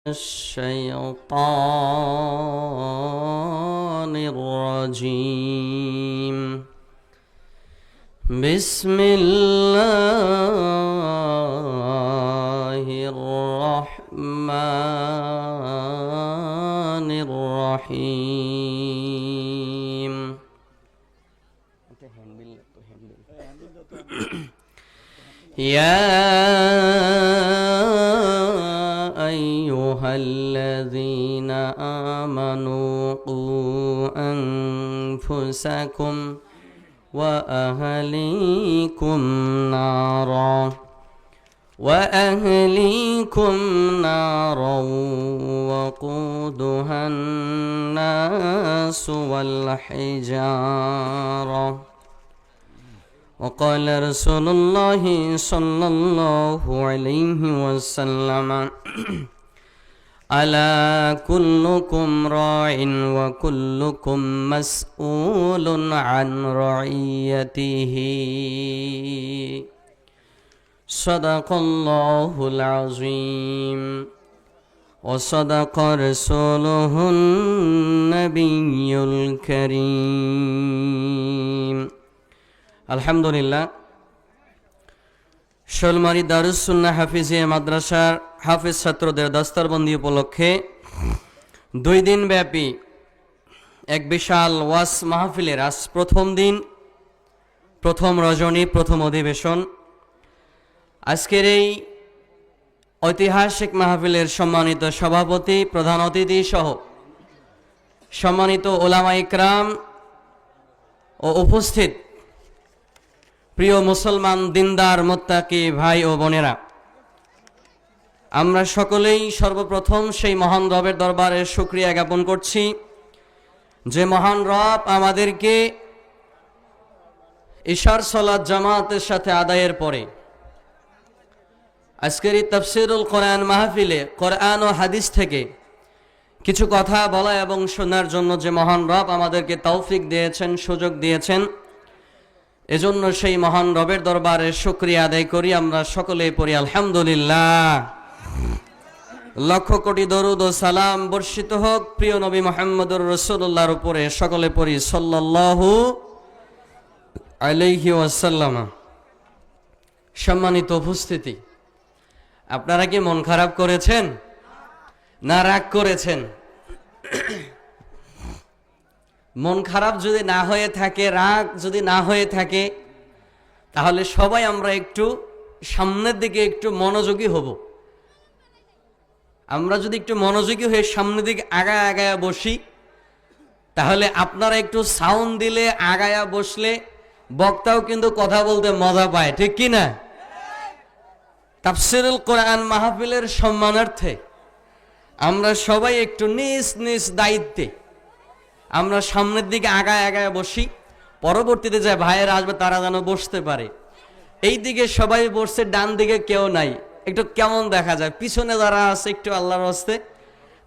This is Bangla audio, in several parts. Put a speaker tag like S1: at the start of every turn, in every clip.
S1: الشيطان الرجيم بسم الله الرحمن الرحيم يا أيها الذين آمنوا قوا أنفسكم وأهليكم نارا وقودها الناس والحجارة وقال رسول الله صلى الله عليه وسلم ألا كلكم راع وكلكم مسؤول عن رعيته صدق الله العظيم وصدق رسوله النبي الكريم আলহামদুলিল্লাহ। শোলমারি দারুস সুন্নাহ হাফিজিয়া মাদ্রাসার হাফিজ ছাত্রদের দস্তরবন্দি উপলক্ষে 2 দিন ব্যাপী এক বিশাল ওয়াজ মাহফিলের আজ প্রথম দিন, প্রথম রজনী, প্রথম অধিবেশন। আজকের এই ঐতিহাসিক মাহফিলের সম্মানিত সভাপতি, প্রধান অতিথি সহ সম্মানিত ওলামা ইকরাম ও উপস্থিত প্রিয় মুসলমান দিনদার মুত্তাকি ভাই ও বোনেরা, আমরা সকলেই সর্বপ্রথম সেই মহান রবের দরবারে শুকরিয়া জ্ঞাপন করছি যে মহান রব আমাদেরকে ইশার সালাত জামাতের সাথে আদায়ের পরে আজকের এই তাফসীরুল কোরআন মাহফিলে কোরআন ও হাদিস থেকে কিছু কথা বলা এবং শোনার জন্য যে মহান রব আমাদেরকে তৌফিক দিয়েছেন, সুযোগ দিয়েছেন, এজন্য সেই মহান রবের দরবারে শুকরিয়া আদায় করি। আমরা সকলে পড়ি আলহামদুলিল্লাহ। লক্ষ কোটি দরুদ ও সালাম বর্ষিত হোক প্রিয় নবী মুহাম্মদুর রাসূলুল্লাহর উপরে, সকলে পড়ি সাল্লাল্লাহু আলাইহি ওয়াসাল্লাম। সম্মানিত উপস্থিতি, আপনারা কি মন খারাপ করেছেন না রাগ করেছেন? মন খারাপ যদি না হয়ে থাকে, রাগ যদি না হয়ে থাকে, তাহলে সবাই আমরা একটু সামনের দিকে একটু মনোযোগী হব। আমরা যদি একটু মনোযোগী হয়ে সামনের দিকে আগায় আগায়া বসি, তাহলে আপনারা একটু সাউন্ড দিলে, আগায়া বসলে বক্তাও কিন্তু কথা বলতে মজা পায়, ঠিক কি না? তাফসীরুল কোরআন মাহফিলের সম্মানার্থে আমরা সবাই একটু নিজ নিজ দায়িত্বে আমরা সামনের দিকে আগায় আগায় বসি, পরবর্তীতে যে ভাইয়েরা আসবে তারা যেন বসতে পারে। এই দিকে সবাই বসছে, ডান দিকে কেউ নাই, একটু কেমন দেখা যায়। পিছনে যারা আছে একটু আল্লাহর হস্তে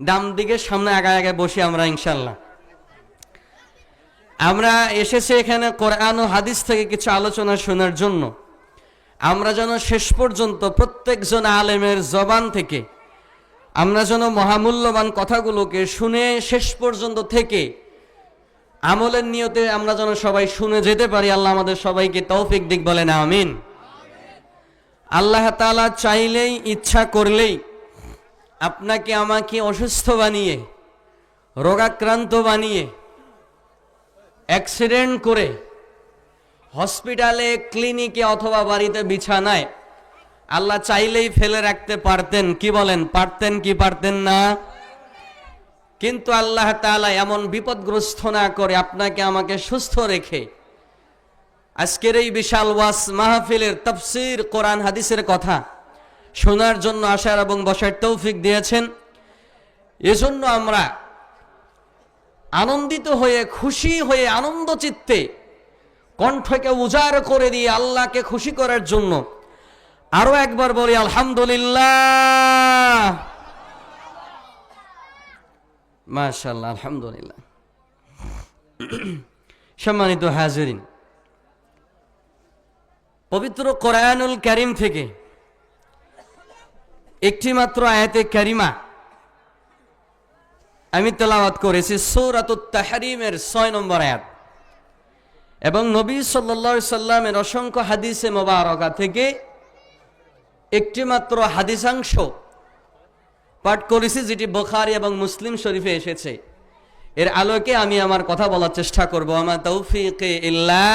S1: ডান দিকে সামনে আগায় আগায় বসি আমরা ইনশাল্লাহ। আমরা এসেছি এখানে কোরআন ও হাদিস থেকে কিছু আলোচনা শোনার জন্য। আমরা যেন শেষ পর্যন্ত প্রত্যেকজন আলেমের জবান থেকে আমরা যেন মহামূল্যবান কথাগুলোকে শুনে শেষ পর্যন্ত থেকে আমলের নিয়তে আমরা যেন সবাই শুনে যেতে পারি। আল্লাহ আমাদের সবাইকে তৌফিক দিক, বলেন আমিন। আল্লাহ তাআলা চাইলেই, ইচ্ছা করলেই আপনাকে আমাকে অসুস্থ বানিয়ে, রোগাক্রান্ত বানিয়ে, অ্যাক্সিডেন্ট করে হসপিটালে, ক্লিনিকে অথবা বাড়িতে বিছানায় আল্লাহ চাইলেই ফেলে রাখতে পারতেন। কি বলেন, পারতেন কি পারতেন না? কিন্তু আল্লাহ তাআলা এমন বিপদগ্রস্ত না করে আপনাকে আমাকে সুস্থ রেখে আজকের এই বিশাল ওয়াজ মাহফিলের তাফসীর কোরআন হাদিসের কথা শোনার জন্য আসার এবং বসার তৌফিক দিয়েছেন। এজন্য আমরা আনন্দিত হয়ে, খুশি হয়ে, আনন্দ চিত্তে কণ্ঠকে উজাড় করে দিয়ে আল্লাহকে খুশি করার জন্য আরো একবার বলি আলহামদুলিল্লাহ। মাশাআল্লাহ, আলহামদুলিল্লাহ। সম্মানিত হাজিরিন, পবিত্র কোরআনুল কারীম থেকে একটি মাত্র আয়াতে কারিমা আমি তেলাওয়াত করেছি সূরাতুত তাহরিমের 6 নম্বর আয়াত, এবং নবী সাল্লাল্লাহু আলাইহি সাল্লামের অসংখ্য হাদিসে মোবারকা থেকে একটি মাত্র হাদিসাংশ পাঠ করেছি, যেটি বুখারী এবং মুসলিম শরীফে এসেছে। এর আলোকে আমি আমার কথা বলার চেষ্টা করব। আমা তাওফীকি ইল্লা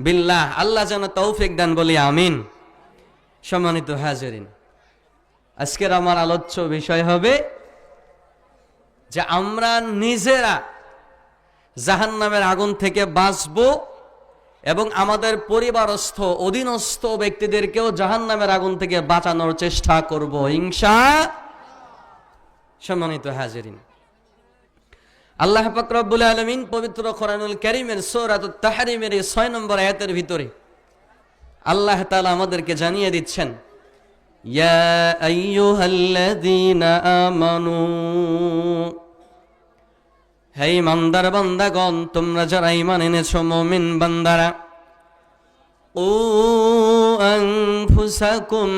S1: বিল্লাহ, আল্লাহ যেন তৌফিক দান বলি আমিন। সম্মানিত হাজিরিন, আজকের আমার আলোচ্য বিষয় হবে যে আমরা নিজেরা জাহান্নামের আগুন থেকে বাঁচব এবং আমাদের পরিবারস্থ অধীনস্থ ব্যক্তিদেরকেও জাহান্নামের আগুন থেকে বাঁচানোর চেষ্টা করব ইনশাআল্লাহ। সম্মানিত হাজিরিন, আল্লাহ পাক রব্বুল আলামিন পবিত্র কোরআনুল কারীমের সূরাতুত তাহরিমের 6 নম্বর আয়াতের ভিতরে আল্লাহ তাআলা আমাদেরকে জানিয়ে দিচ্ছেন, ইয়া আইয়ুহাল্লাযীনা আমানু, হে ইমানদার বান্দাগণ, তোমরা যারা ঈমান এনেছো মুমিন বান্দারা, ও আনফুসাকুম,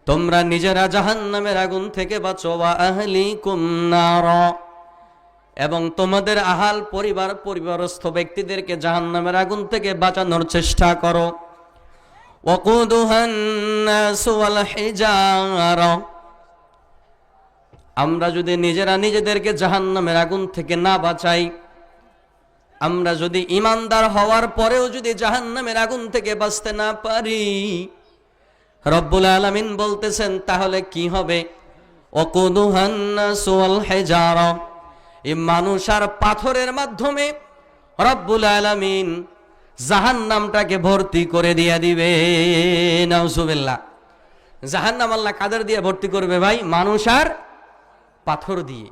S1: তোমরা নিজেরা জাহান্নামের আগুন থেকে বাঁচো, ওয়া আহলিকুম নার, এবং তোমাদের আহাল পরিবারস্থ ব্যক্তিদেরকে জাহান্নামের আগুন থেকে বাঁচানোর চেষ্টা করো। ওয়াকুদুহান নাসু ওয়াল হিজারা, আমরা যদি নিজেরা নিজেদেরকে জাহান্নামের আগুন থেকে না বাঁচাই, আমরা যদি ঈমানদার হওয়ার পরেও যদি জাহান্নামের আগুন থেকে বাঁচতে না পারি, রব্বুল আলামিন বলতেছেন তাহলে কি হবে? ওয়াকুদুহান নাসু ওয়াল হিজারা, এই মানুষ আর পাথরের মাধ্যমে রব্বুল আলামিন জাহান্নামটাকে ভর্তি করে দিয়ে দিবে। নাউজুবিল্লাহ। জাহান্নাম আল্লাহ কাদের দিয়ে ভর্তি করবে ভাই? মানুষ আর পাথর দিয়ে।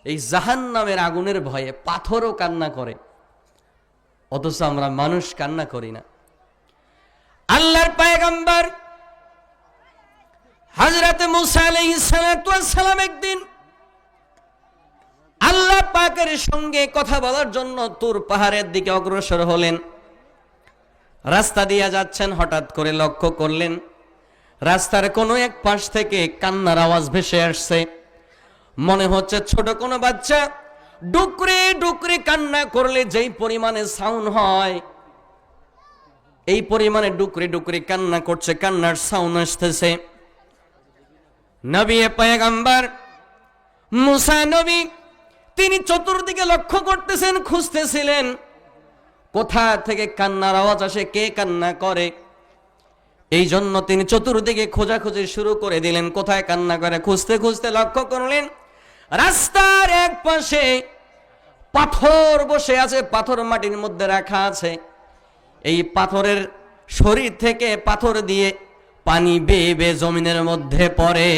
S1: এই জাহান্নামের আগুনের ভয়ে পাথরও কান্না করে, অথচ আমরা মানুষ কান্না করি না। আল্লাহর পয়গম্বর হযরত মুসা আলাইহিস সালাতু ওয়াস সালাম একদিন আল্লাহ পাকের সঙ্গে কথা বলার জন্য তুর পাহাড়ের দিকে অগ্রসর হলেন। রাস্তা দিয়ে যাচ্ছেন, হঠাৎ করে লক্ষ্য করলেন রাস্তার কোনো এক পাশ থেকে কান্নার আওয়াজ ভেসে আসছে। মনে হচ্ছে ছোট কোনো বাচ্চা ডুকরে ডুকরে কান্না করলে যেই পরিমাণে সাউন্ড হয়, এই পরিমাণে ডুকরে ডুকরে কান্না করছে, কান্নার সাউন্ড আসতেছে। নবী পয়গম্বর মুসা নবী তিনি চতুর্দিকে লক্ষ্য করতেছেন, খুঁজতেছিলেন কোথা থেকে কান্নার আওয়াজ আসে, কে কান্না করে। এই জন্য তিনি চতুর্দিকে খোঁজাখুঁজি শুরু করে দিলেন, কোথায় কান্না করে। খুঁজতে খুঁজতে লক্ষ্য করলেন রাস্তার এক পাশে পাথর বসে আছে, পাথর মাটির মধ্যে রাখা আছে। এই পাথরের শরীর থেকে পাথর দিয়ে পানি বেয়ে বেয়ে জমিনের মধ্যে পড়ে।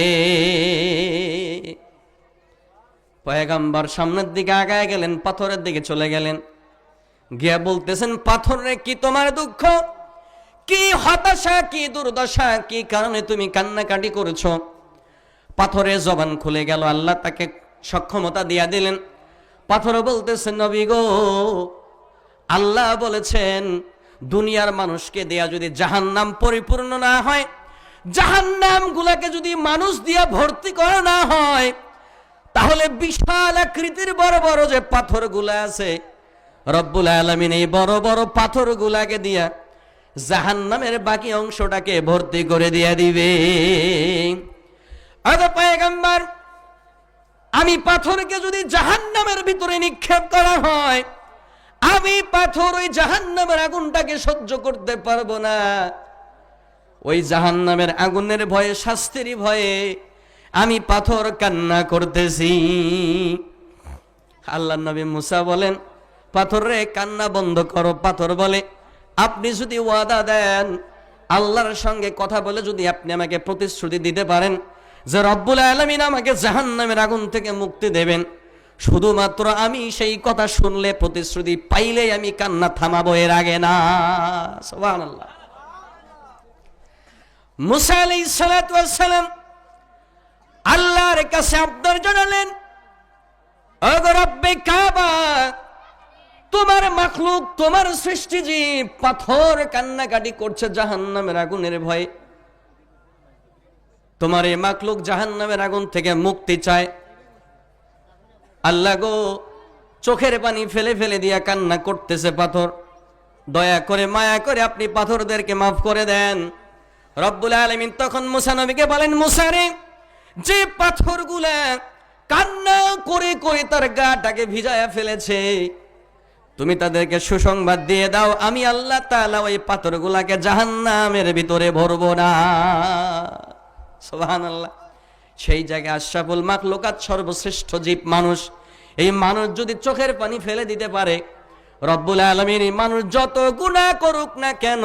S1: পয়গম্বর সামনের দিকে আগায় গেলেন, পাথরের দিকে চলে গেলেন, গিয়া বলতেছেন, পাথরে কি তোমার দুঃখ, কি হতাশা, কি দুর্দশা, কি কারণে তুমি কান্নাকাটি করেছো? পাথরের জবান খুলে গেল, আল্লাহ তাকে সক্ষমতা দিয়া দিলেন। পাথর বলতেছেন, নবী গো, আল্লাহ বলেছেন দুনিয়ার মানুষকে দেয়া যদি জাহান্নাম পরিপূর্ণ না হয়, জাহান্নাম গুলাকে যদি মানুষ দিয়া ভর্তি করা না হয়, তাহলে বিশাল আকৃতির বড় বড় যে পাথরগুলা আছে, রব্বুল আলামিন এই বড় বড় পাথরগুলাকে দিয়া জাহান্নামের বাকি অংশটাকে ভর্তি করে দিয়া দিবে। আরে পয়গম্বর, আমি পাথরকে যদি জাহান্নামের ভিতরে নিক্ষেপ করা হয়, আমি পাথর ওই জাহান্নামের আগুনটাকে সহ্য করতে পারবো না। ওই জাহান্নামের আগুনের ভয়ে, শাস্তির ভয়ে আমি পাথর কান্না করতেছি। আল্লাহর নবী মুসা বলেন, পাথর রে কান্না বন্ধ করো। পাথর বলে, আপনি যদি ওয়াদা দেন, আল্লাহর সঙ্গে কথা বলে যদি আপনি আমাকে প্রতিশ্রুতি দিতে পারেন যে রব্বুল আলামিন আমাকে জাহান্নামের আগুন থেকে মুক্তি দেবেন, শুধুমাত্র আমি সেই কথা শুনলে, প্রতিশ্রুতি পাইলেই আমি কান্না থামাবো, এর আগে না। সুবহানাল্লাহ। মুসা আলাইহিস সালাতু ওয়াস সালাম আল্লাহর কাছে আবদার জানালেন, ওগো রব্বে কাবা, তোমার মাখলুক, তোমার সৃষ্টি জীব পাথর কান্নাকাটি করছে জাহান্নামের আগুনের ভয়ে। তোমার এই মাখলুক জাহান্নামের আগুন থেকে মুক্তি চায়। আল্লাহ গো, চোখের পানি ফেলে ফেলে দিয়া কান্না করতেছে পাথর, দয়া করে মায়া করে আপনি পাথরদেরকে মাফ করে দেন। রব্বুল আলামিন তখন মুসা নবীকে বলেন, মুসা রে, যে পাথরগুলা কান্না করে করে তার গাটাকে ভিজায়া ফেলেছে, তুমি তাদেরকে সুসংবাদ দিয়ে দাও, আমি আল্লাহ তাআলা ওই পাথরগুলাকে জাহান্নামের ভিতরে ভরবো না। সুবহানাল্লাহ। সেই জায়গায় আশরাফুল মাখলুকাত, সর্বশ্রেষ্ঠ জীব মানুষ, এই মানুষ যদি চোখের পানি ফেলে দিতে পারে, রব্বুল আলামিন এই মানুষ যত গুনাহ করুক না কেন,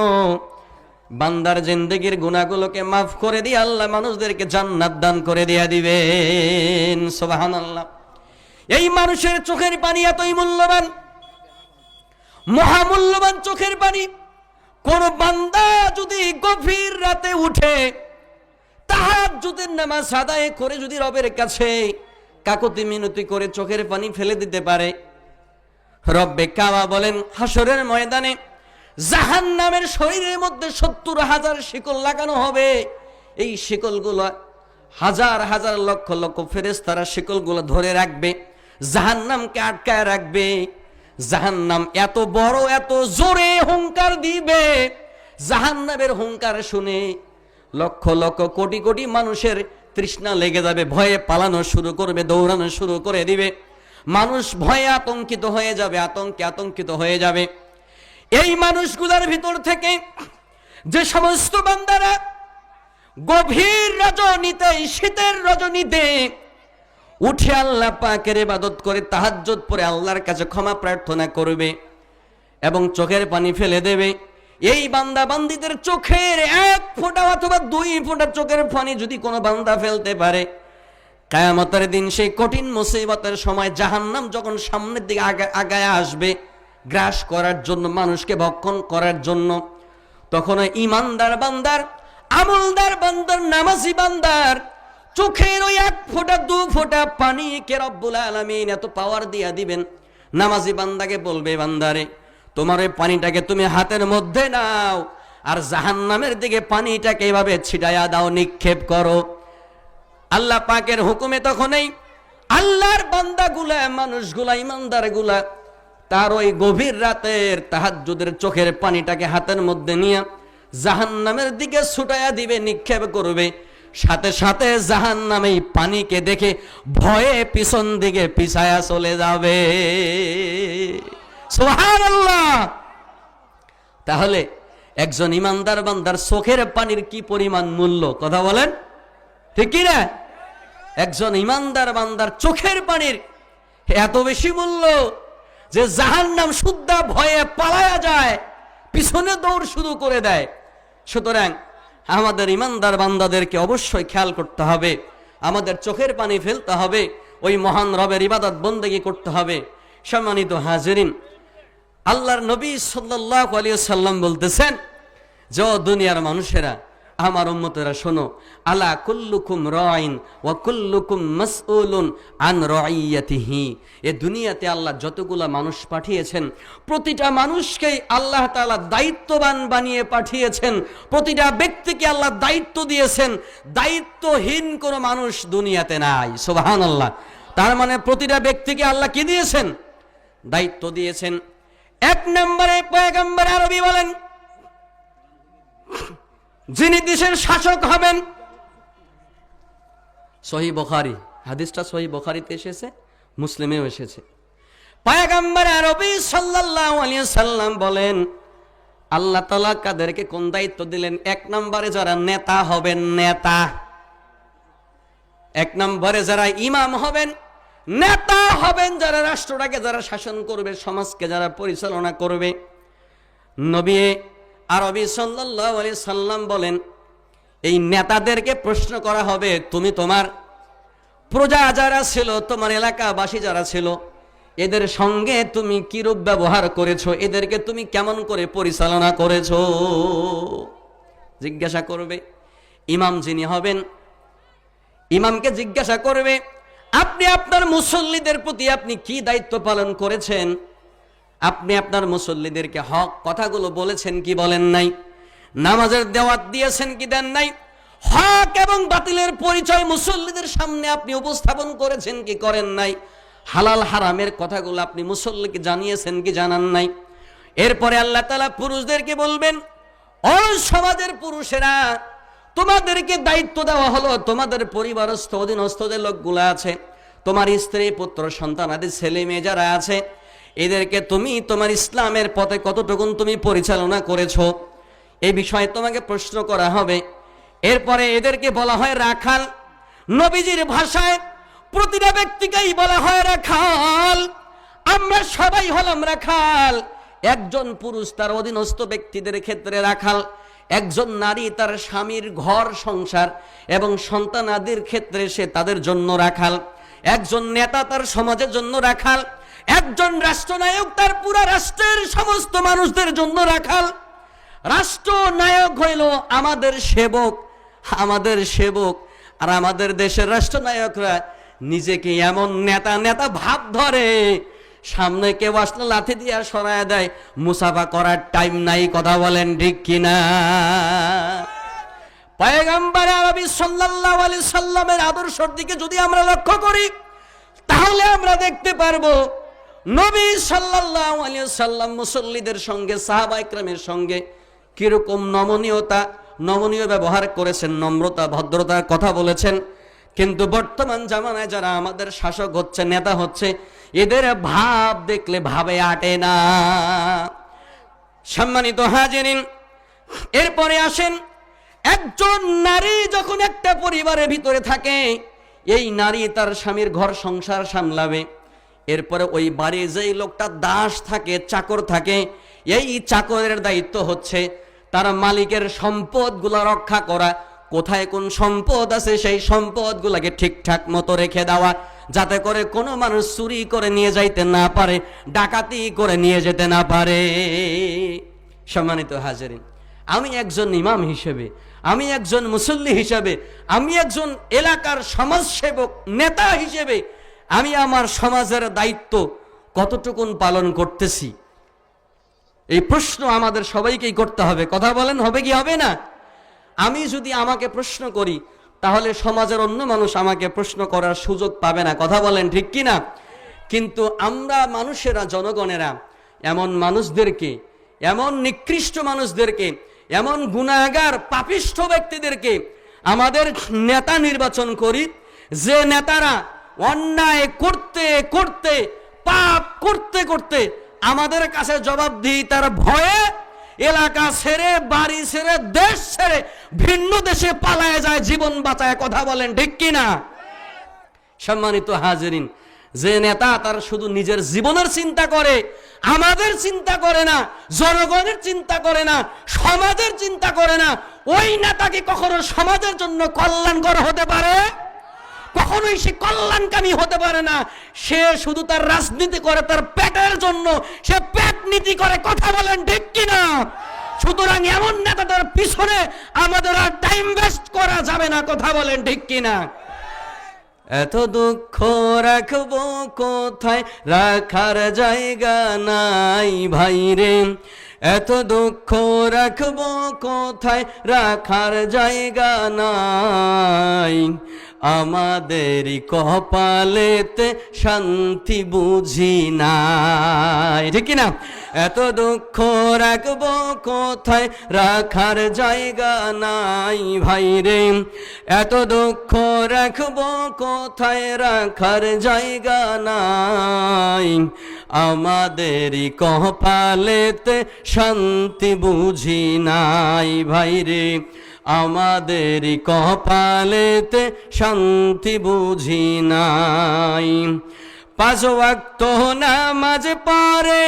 S1: বান্দার জিন্দেগির গুনাহগুলোকে মাফ করে দিয়ে আল্লাহ মানুষদেরকে জান্নাত দান করে দিয়ে দিবেন। সুবহানাল্লাহ। এই মানুষের চোখের পানি এতই মূল্যবান, মহামূল্যবান চোখের পানি। কোন বান্দা যদি গভীর রাতে উঠে তাহাজ্জুদের নামাজ আদায় করে যদি রবের কাছে কাকুতি মিনতি করে চোখের পানি ফেলে দিতে পারে, রব্বে কাবা বলেন হাসরের ময়দানে জাহান্নামের শরীরের মধ্যে ৭০,০০০ শিকল লাগানো হবে। এই শিকলগুলো হাজার হাজার লক্ষ লক্ষ ফেরেশতারা শিকলগুলো ধরে রাখবে, জাহান্নামকে আটকায় রাখবে। জাহান্নাম এত বড়, এত জোরে হুঙ্কার দিবে, জাহান্নামের হুঙ্কার শুনে লক্ষ লক্ষ কোটি কোটি মানুষের তৃষ্ণা লেগে যাবে, ভয়ে পালানো শুরু করবে, দৌড়ানো শুরু করে দিবে। মানুষ ভয়ে আতঙ্কিত হয়ে যাবে, আতঙ্কিত হয়ে যাবে। এই মানুষগুলোর ভিতর থেকে যে সমস্ত বান্দারা গভীর রজনীতে, শীতের রজনীতে উঠে আল্লাহ পাকের ইবাদত করে তাহাজ্জুদ পড়ে আল্লাহর কাছে ক্ষমা প্রার্থনা করবে এবং চোখের পানি ফেলে দেবে, এই বান্দা বান্দিদের চোখের 1 ফোঁটা অথবা 2 ফোঁটা চোখের পানি যদি কোনো বান্দা ফেলতে পারে, কিয়ামতের দিন সেই কঠিন মুসিবতের সময় জাহান্নাম যখন সামনের দিকে আগায় আসবে গ্রাস করার জন্য, মানুষকে ভক্ষণ করার জন্য, তখন ইমানদার বান্দার, আমলদার বান্দার, নামাজি বান্দার চোখের ওই 1 ফোঁটা 2 ফোঁটা পানিকে রব্বুল আলামিন এত পাওয়ার দিয়া দিবেন। নামাজি বান্দাকে বলবে, বান্দারে তোমার ওই পানিটাকে তুমি হাতের মধ্যে নাও আর জাহান্নামের দিকে পানিটাকে এভাবে ছিটায়া দাও, নিক্ষেপ করো। আল্লাহ পাকের হুকুমে তখনই আল্লাহর বান্দাগুলা, মানুষগুলা, ইমানদারগুলা তার ওই গভীর রাতের তাহাজ্জুদের চোখের পানিটাকে হাতের মধ্যে নিয়ে জাহান্নামের দিকে ছুটায়া দিবে, নিক্ষেপ করবে। সাথে সাথে জাহান্নাম এই পানিকে দেখে ভয়ে পিছন দিকে পিছায়া চলে যাবে। সুবহানাল্লাহ। তাহলে একজন ইমানদার বান্দার চোখের পানির কি পরিমাণ মূল্য, কথা বলেন ঠিক কি না? একজন ইমানদার বান্দার চোখের পানির এত বেশি মূল্য যে জাহান্নাম শুদ্ধা ভয়ে পালায়া যায়, পিছনে দৌড় শুরু করে দেয়। সুতরাং আমাদের ইমানদার বান্দাদেরকে অবশ্যই খেয়াল করতে হবে, আমাদের চোখের পানি ফেলতে হবে, ওই মহান রবের ইবাদত বন্দেগী করতে হবে। সম্মানিত হাজিরিন, আল্লাহর নবী সাল্লাল্লাহু আলাইহি ওয়াসাল্লাম বলতেছেন যে দুনিয়ার মানুষেরা, আমার উম্মতেরা শোনো, আলা কুল্লুকুম রাইন ওয়া কুল্লুকুম মাসউলুন আন রাইয়াতিহি। এ দুনিয়াতে আল্লাহ যতগুলা মানুষ পাঠিয়েছেন, প্রতিটা মানুষকেই আল্লাহ তাআলা দায়িত্ববান বানিয়ে পাঠিয়েছেন, প্রতিটা ব্যক্তিকে আল্লাহ দায়িত্ব দিয়েছেন। দায়িত্বহীন কোনো মানুষ দুনিয়াতে নাই। সুবহানাল্লাহ। তার মানে প্রতিটা ব্যক্তিকে আল্লাহ কি দিয়েছেন? দায়িত্ব দিয়েছেন। 1 নম্বরে পয়গম্বর আরবী বলেন, যিনি দেশের শাসক হবেন, সহিহ বুখারী, হাদিসটা সহিহ বুখারীতে এসেছে, মুসলিমেও এসেছে। পয়গম্বর আরবী সাল্লাল্লাহু আলাইহি সাল্লাম বলেন, আল্লাহ তাআলা কাদেরকে কোন দায়িত্ব দিলেন? 1 নম্বরে যারা নেতা হবেন, নেতা। 1 নম্বরে যারা ইমাম হবেন, নেতা হবেন, যারা রাষ্ট্রটাকে যারা শাসন করবে, সমাজকে যারা পরিচালনা করবে। নবী আরবী সাল্লাল্লাহু আলাইহি সাল্লাম বলেন, এই নেতাদেরকে প্রশ্ন করা হবে, তুমি তোমার প্রজা যারা ছিল, তোমার এলাকাবাসী যারা ছিল, এদের সঙ্গে তুমি কিরূপ ব্যবহার করেছো, এদেরকে তুমি কেমন করে পরিচালনা করেছো, জিজ্ঞাসা করবে। ইমাম যিনি হবেন, ইমামকে জিজ্ঞাসা করবে, আপনি আপনার মুসল্লিদের প্রতি আপনি কি দায়িত্ব পালন করেছেন? আপনি আপনার মুসল্লিদেরকে হক কথাগুলো বলেছেন কি বলেন নাই? নামাজের দাওয়াত দিয়েছেন কি দেন নাই? হক এবং বাতিলের পরিচয় মুসল্লিদের সামনে আপনি উপস্থাপন করেছেন কি করেন নাই? হালাল হারামের কথাগুলো আপনি মুসল্লিকে জানিয়েছেন কি জানান নাই? এরপরে আল্লাহ তাআলা পুরুষদেরকে বলবেন, ও সমাজের পুরুষেরা, তোমাদেরকে দায়িত্ব দেওয়া হলো, তোমাদের পরিবারস্থ অধীনস্থ যে লোকগুলো আছে, তোমার স্ত্রী পুত্র সন্তান আদি ছেলে মেয়ে যারা আছে, এদেরকে তুমি তোমার ইসলামের পথে কতটুকুন তুমি পরিচালনা করেছো, এই বিষয়ে তোমাকে প্রশ্ন করা হবে। এরপরে এদেরকে বলা হয় রাখাল। নবীজির ভাষায় প্রতিটা ব্যক্তিকেই বলা হয় রাখাল। আমরা সবাই হলাম রাখাল। একজন পুরুষ তার অধীনস্থ ব্যক্তিদের ক্ষেত্রে রাখাল, একজন নারী তার স্বামীর ঘর সংসার এবং সন্তান আদির ক্ষেত্রে সে তাদের জন্য রাখাল, একজন নেতা তার সমাজের জন্য রাখাল, একজন রাষ্ট্রনায়ক তার পুরা রাষ্ট্রের সমস্ত মানুষদের জন্য রাখাল। রাষ্ট্রনায়ক হইল আমাদের সেবক, আমাদের সেবক। আর আমাদের দেশের রাষ্ট্রনায়করা নিজেকে এমন নেতা নেতা ভাব ধরে, সামনে কেউ আসলে লাথি দিয়ে সরায় দেয়, মুসাফা করার টাইম নাই। কথা বলেন ঠিক কিনা? পয়গম্বর আরবি সাল্লাল্লাহু আলাইহি সাল্লামের আদর্শের দিকে যদি আমরা লক্ষ্য করি, তাহলে আমরা দেখতে পারবো নবী সাল্লাল্লাহু আলাইহি সাল্লাম মুসল্লিদের সঙ্গে, সাহাবায়ে কেরামের সঙ্গে কিরকম নমনীয় ব্যবহার করেছেন, নম্রতা ভদ্রতার কথা বলেছেন। কিন্তু বর্তমান জামানায় যারা আমাদের শাসক হচ্ছে, নেতা হচ্ছে, এদের ভাব দেখলে ভাবে আটে না। সম্মানিত হাজিরিন, এরপরে আসেন, একজন নারী যখন একটা পরিবারের ভিতরে থাকে, এই নারী তার স্বামীর ঘর সংসার সামলাবে। এরপরে ওই বাড়ি যেই লোকটা দাস থাকে, চাকর থাকে, এই চাকরের দায়িত্ব হচ্ছে তার মালিকের সম্পদগুলা রক্ষা করা। কোথায় কোন সম্পদ আছে সেই সম্পদগুলাকে ঠিকঠাক মতো রেখে দেওয়া, যাতে করে কোনো মানুষ চুরি করে নিয়ে যাইতে না পারে, ডাকাতি করে নিয়ে যেতে না পারে। সম্মানিত হাজিরিন, আমি একজন ইমাম হিসেবে, আমি একজন মুসল্লি হিসেবে, আমি একজন এলাকার সমাজসেবক নেতা হিসেবে আমি আমার সমাজের দায়িত্ব কতটুকুন পালন করতেছি, এই প্রশ্ন আমাদের সবাইকেই করতে হবে। কথা বলেন, হবে কি হবে না? আমি যদি আমাকে প্রশ্ন করি, তাহলে সমাজের অন্য মানুষ আমাকে প্রশ্ন করার সুযোগ পাবে না। কথা বলেন ঠিক কি না? কিন্তু আমরা মানুষেরা, জনগণেরা এমন মানুষদেরকে, এমন নিকৃষ্ট মানুষদেরকে, এমন গুনাহগার পাপিষ্ঠ ব্যক্তিদেরকে আমাদের নেতা নির্বাচন করি, যে নেতারা অন্যায় করতে করতে, পাপ করতে করতে আমাদের কাছে জবাবদিহিতার ভয়ে এলাকা ছেড়ে, বাড়ি ছেড়ে, দেশ ছেড়ে ভিন্ন দেশে পালায় যায় জীবন বাঁচায়। কথা বলেন ঠিক কিনা? সম্মানিত হাজিরিন, যে নেতা তার শুধু নিজের জীবনের চিন্তা করে, আমাদের চিন্তা করে না, জনগণের চিন্তা করে না, সমাজের চিন্তা করে না, ওই নেতাকে কখনো সমাজের জন্য কল্যাণকর হতে পারে? কখনোই সে কল্যাণকামী হতে পারে না। সে শুধু তার রাজনীতি করে তার পেটের জন্য, সে পেট নীতি করে। কথা বলেন ঠিক কিনা? সুতরাং এমন নেতাদের পিছনে আমাদের আর টাইম ওয়েস্ট করা যাবে না। কথা বলেন ঠিক কিনা? এত দুঃখ রাখবো কোথায়, রাখার জায়গা নাই ভাই রে, এত দুঃখ রাখবো কোথায়, রাখার জায়গা নাই, আমাদের কপালেতে শান্তি বুঝি নাই। ঠিক না? এত দুঃখ রাখবো কোথায়, রাখার জায়গা নাই ভাই রে, এত দুঃখ রাখবো কোথায়, রাখার জায়গা নাই, আমাদের কপালেতে শান্তি বুঝি নাই ভাই রে, আমাদের কপালেতে শান্তি বুঝি নাই। 5 ওয়াক্ত নামাজ পড়ে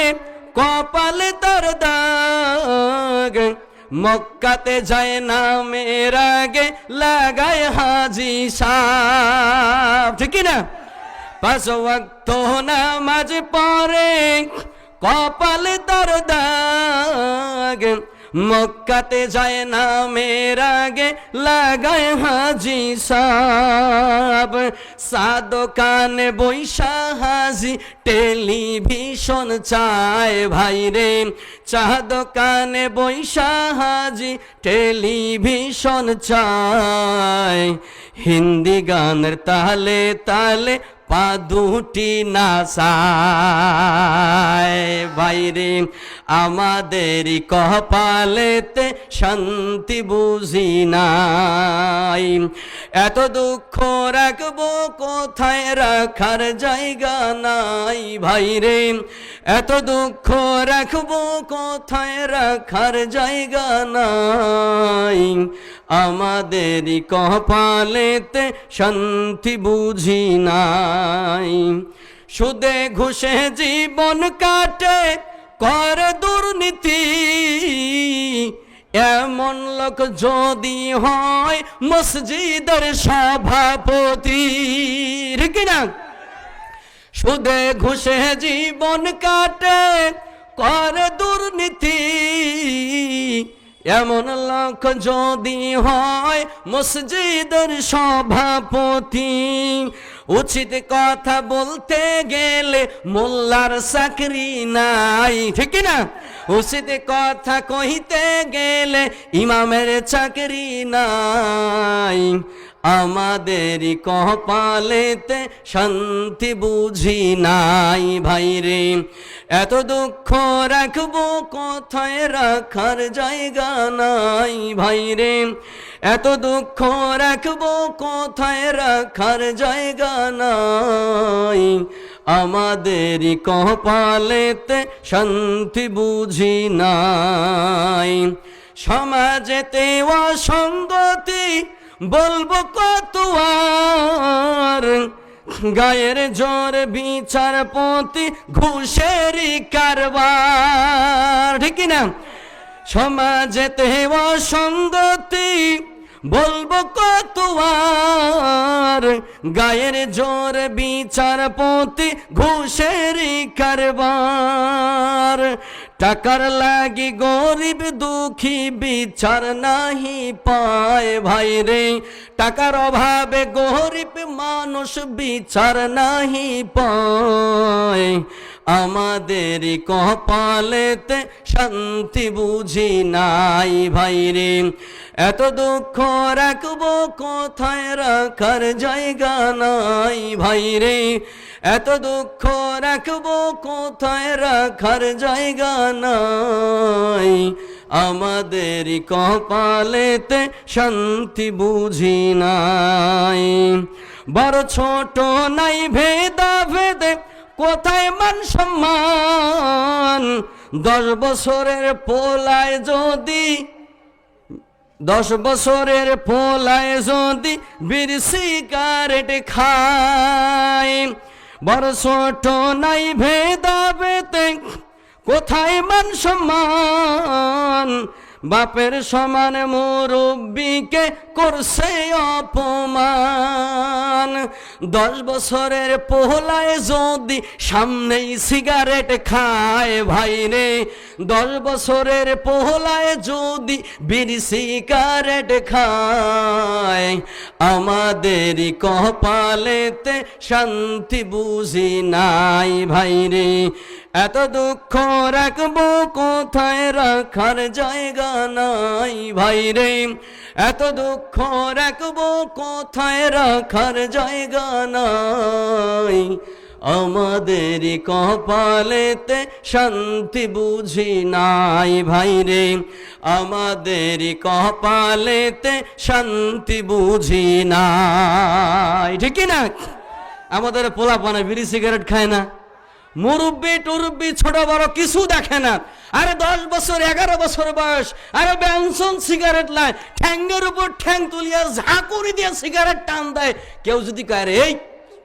S1: কপালে তার দাগ, মক্কাতে যায় না মের আগে লাগায় হাজি সাহেব। ঠিক না? 5 ওয়াক্ত নামাজ পড়ে কপালে তার দাগ, মক্কাতে যায় না মের আগে লাগায় হাজি সাব, চা দোকানে বৈশা হাজি টেলিভিশন চায় ভাই রে, চা দোকানে বৈশা হাজি টেলিভিশন চায়, হিন্দি গানের তালে তালে পা দুটি নাচায় ভাই রে, আমাদেরই কপালেতে শান্তি বুঝি নাই, এত দুঃখ রাখবো কোথায় রাখার জায়গা নাই ভাই রে, এত দুঃখ রাখবো কোথায় রাখার জায়গা নাই, আমাদেরই কপালেতে শান্তি বুঝি নাই, সুদে ঘুষে জীবন কাটে কর দুর্নীতি, এমন লোক যদি হয় মসজিদের সভাপতি, ঠিক না? সুদে ঘুষে জীবন কাটে কর দুর্নীতি, এমন লোক যদি হয় মসজিদের সভাপতি, উচিত কথা বলতে গেলে মোল্লার চাকরি নাই, ঠিক না? উচিত কথা কইতে গেলে ইমামের চাকরি নাই, আমাদেরই কপালেতে শান্তি বুঝি নাই ভাই রে, এত দুঃখ রাখবো কোথায় রাখার জায়গা নাই ভাই রে, এত দুঃখ রাখবো কোথায় রাখার জায়গা নাই, আমাদেরই কপালেতে শান্তি বুঝি নাই, সমাজেতে অসঙ্গতি বলবো কত আর, গায়ের জোর বিচারপতি ঘুষেরই কারবার, ঠিক না? সমাজেতে অসঙ্গতি বলবো কত আর, গায়ের জোর বিচারপতি ঘুষেরই কারবার, টাকার লাগি গরিব দুঃখী বিচার নাহি পায় ভাই রে, টাকার অভাবে গরিব মানুষ বিচার নাহি পায়, আমাদেরই কপালেতে শান্তি বুঝি নাই ভাই রে, এত দুঃখ রাখবো কোথায় রাখার জায়গা নাই ভাই রে, এত দুঃখ রাখবো কোথায় রাখার জায়গা নাই, আমাদেরই কপালেতে শান্তি বুঝি নাই, বড় ছোট নাই ভেদা ভেদে কোথায় মান সম্মান, 10 বছরের পোলায় যদি 10 বছরের পোলায় যদি বিড়ি সিগারেট খায়, বড় ছোট নাই ভেদা ভেদে কোথায় মান সম্মান, বাপের সমান মুরব্বিকে করছে অপমান, 10 বছরের পোলায় যদি সামনেই সিগারেট খায় ভাই রে, 10 বছরের পোলায় যদি বিড়ি সিগারেট খায়, আমাদেরই কপালেতে শান্তি বুঝি নাই ভাই রে, এত দুঃখ রাখবো কোথায় রাখার জায়গা নাই ভাই রে, এত দুঃখ রাখবো কোথায় রাখার জায়গা নাই, আমাদেরই কপালেতে শান্তি বুঝি নাই ভাই রে, আমাদেরই কপালেতে শান্তি বুঝি নাই, ঠিক না? আমাদের পোলাপানে বিড়ি সিগারেট খায় না, মুরব্বি টুরব্বি ছোট বড় কিছু দেখে না, আরে 10 বছর 11 বছর বয়স, আরে বেনসন সিগারেট লাই ঠ্যাঙ্গের উপর ঠ্যাং তুলিয়া ঝাঁকুরি দিয়ে সিগারেট টান দেয়, কেউ যদি কয় এই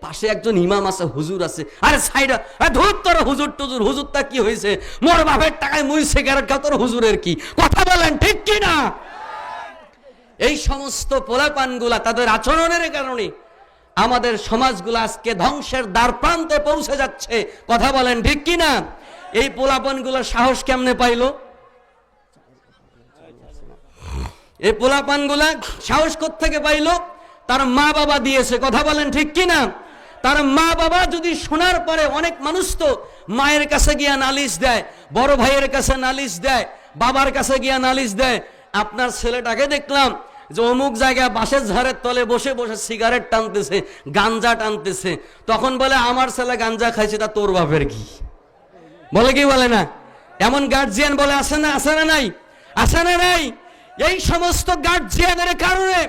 S1: পাশে একজন ইমাম আছে হুজুর আছে, আরে সাইডা ধুর তোর হুজুর টুজুর, হুজুরটা কি হয়েছে, মোর বাপের টাকায় মুই সিগারেট খাও, তোর হুজুরের কি, কথা বলেন ঠিক কি না? এই সমস্ত পোলাপানগুলা তাদের আচরণের কারণে আমাদের সমাজগুলো আজকে ধ্বংসের দ্বার প্রান্তে পৌঁছে যাচ্ছে, কথা বলেন ঠিক কি না? এই পোলাপানগুলোর সাহস কেমনে পাইলো? এই পোলাপানগুলা সাহস কোত্থেকে পাইলো? তার মা বাবা দিয়েছে। কথা বলেন ঠিক কিনা? তার মা বাবা যদি শোনার পরে, অনেক মানুষ তো মায়ের কাছে গিয়া নালিশ দেয়, বড় ভাইয়ের কাছে নালিশ দেয়, বাবার কাছে গিয়া নালিশ দেয়। আপনার ছেলেটাকে দেখলাম যে অমুক জায়গায় বাঁশের ঝাড়ের তলে বসে বসে সিগারেট টানতেছে, গাঞ্জা টানতেছে। তখন বলে আমার ছেলে গাঞ্জা খাইছে, তা তোর বাপের কি? বলে কি বলে না? এমন গার্জিয়ান বলে আসে না? আসে না নাই? আসে না নাই? এই সমস্ত গার্জিয়ানের কারণে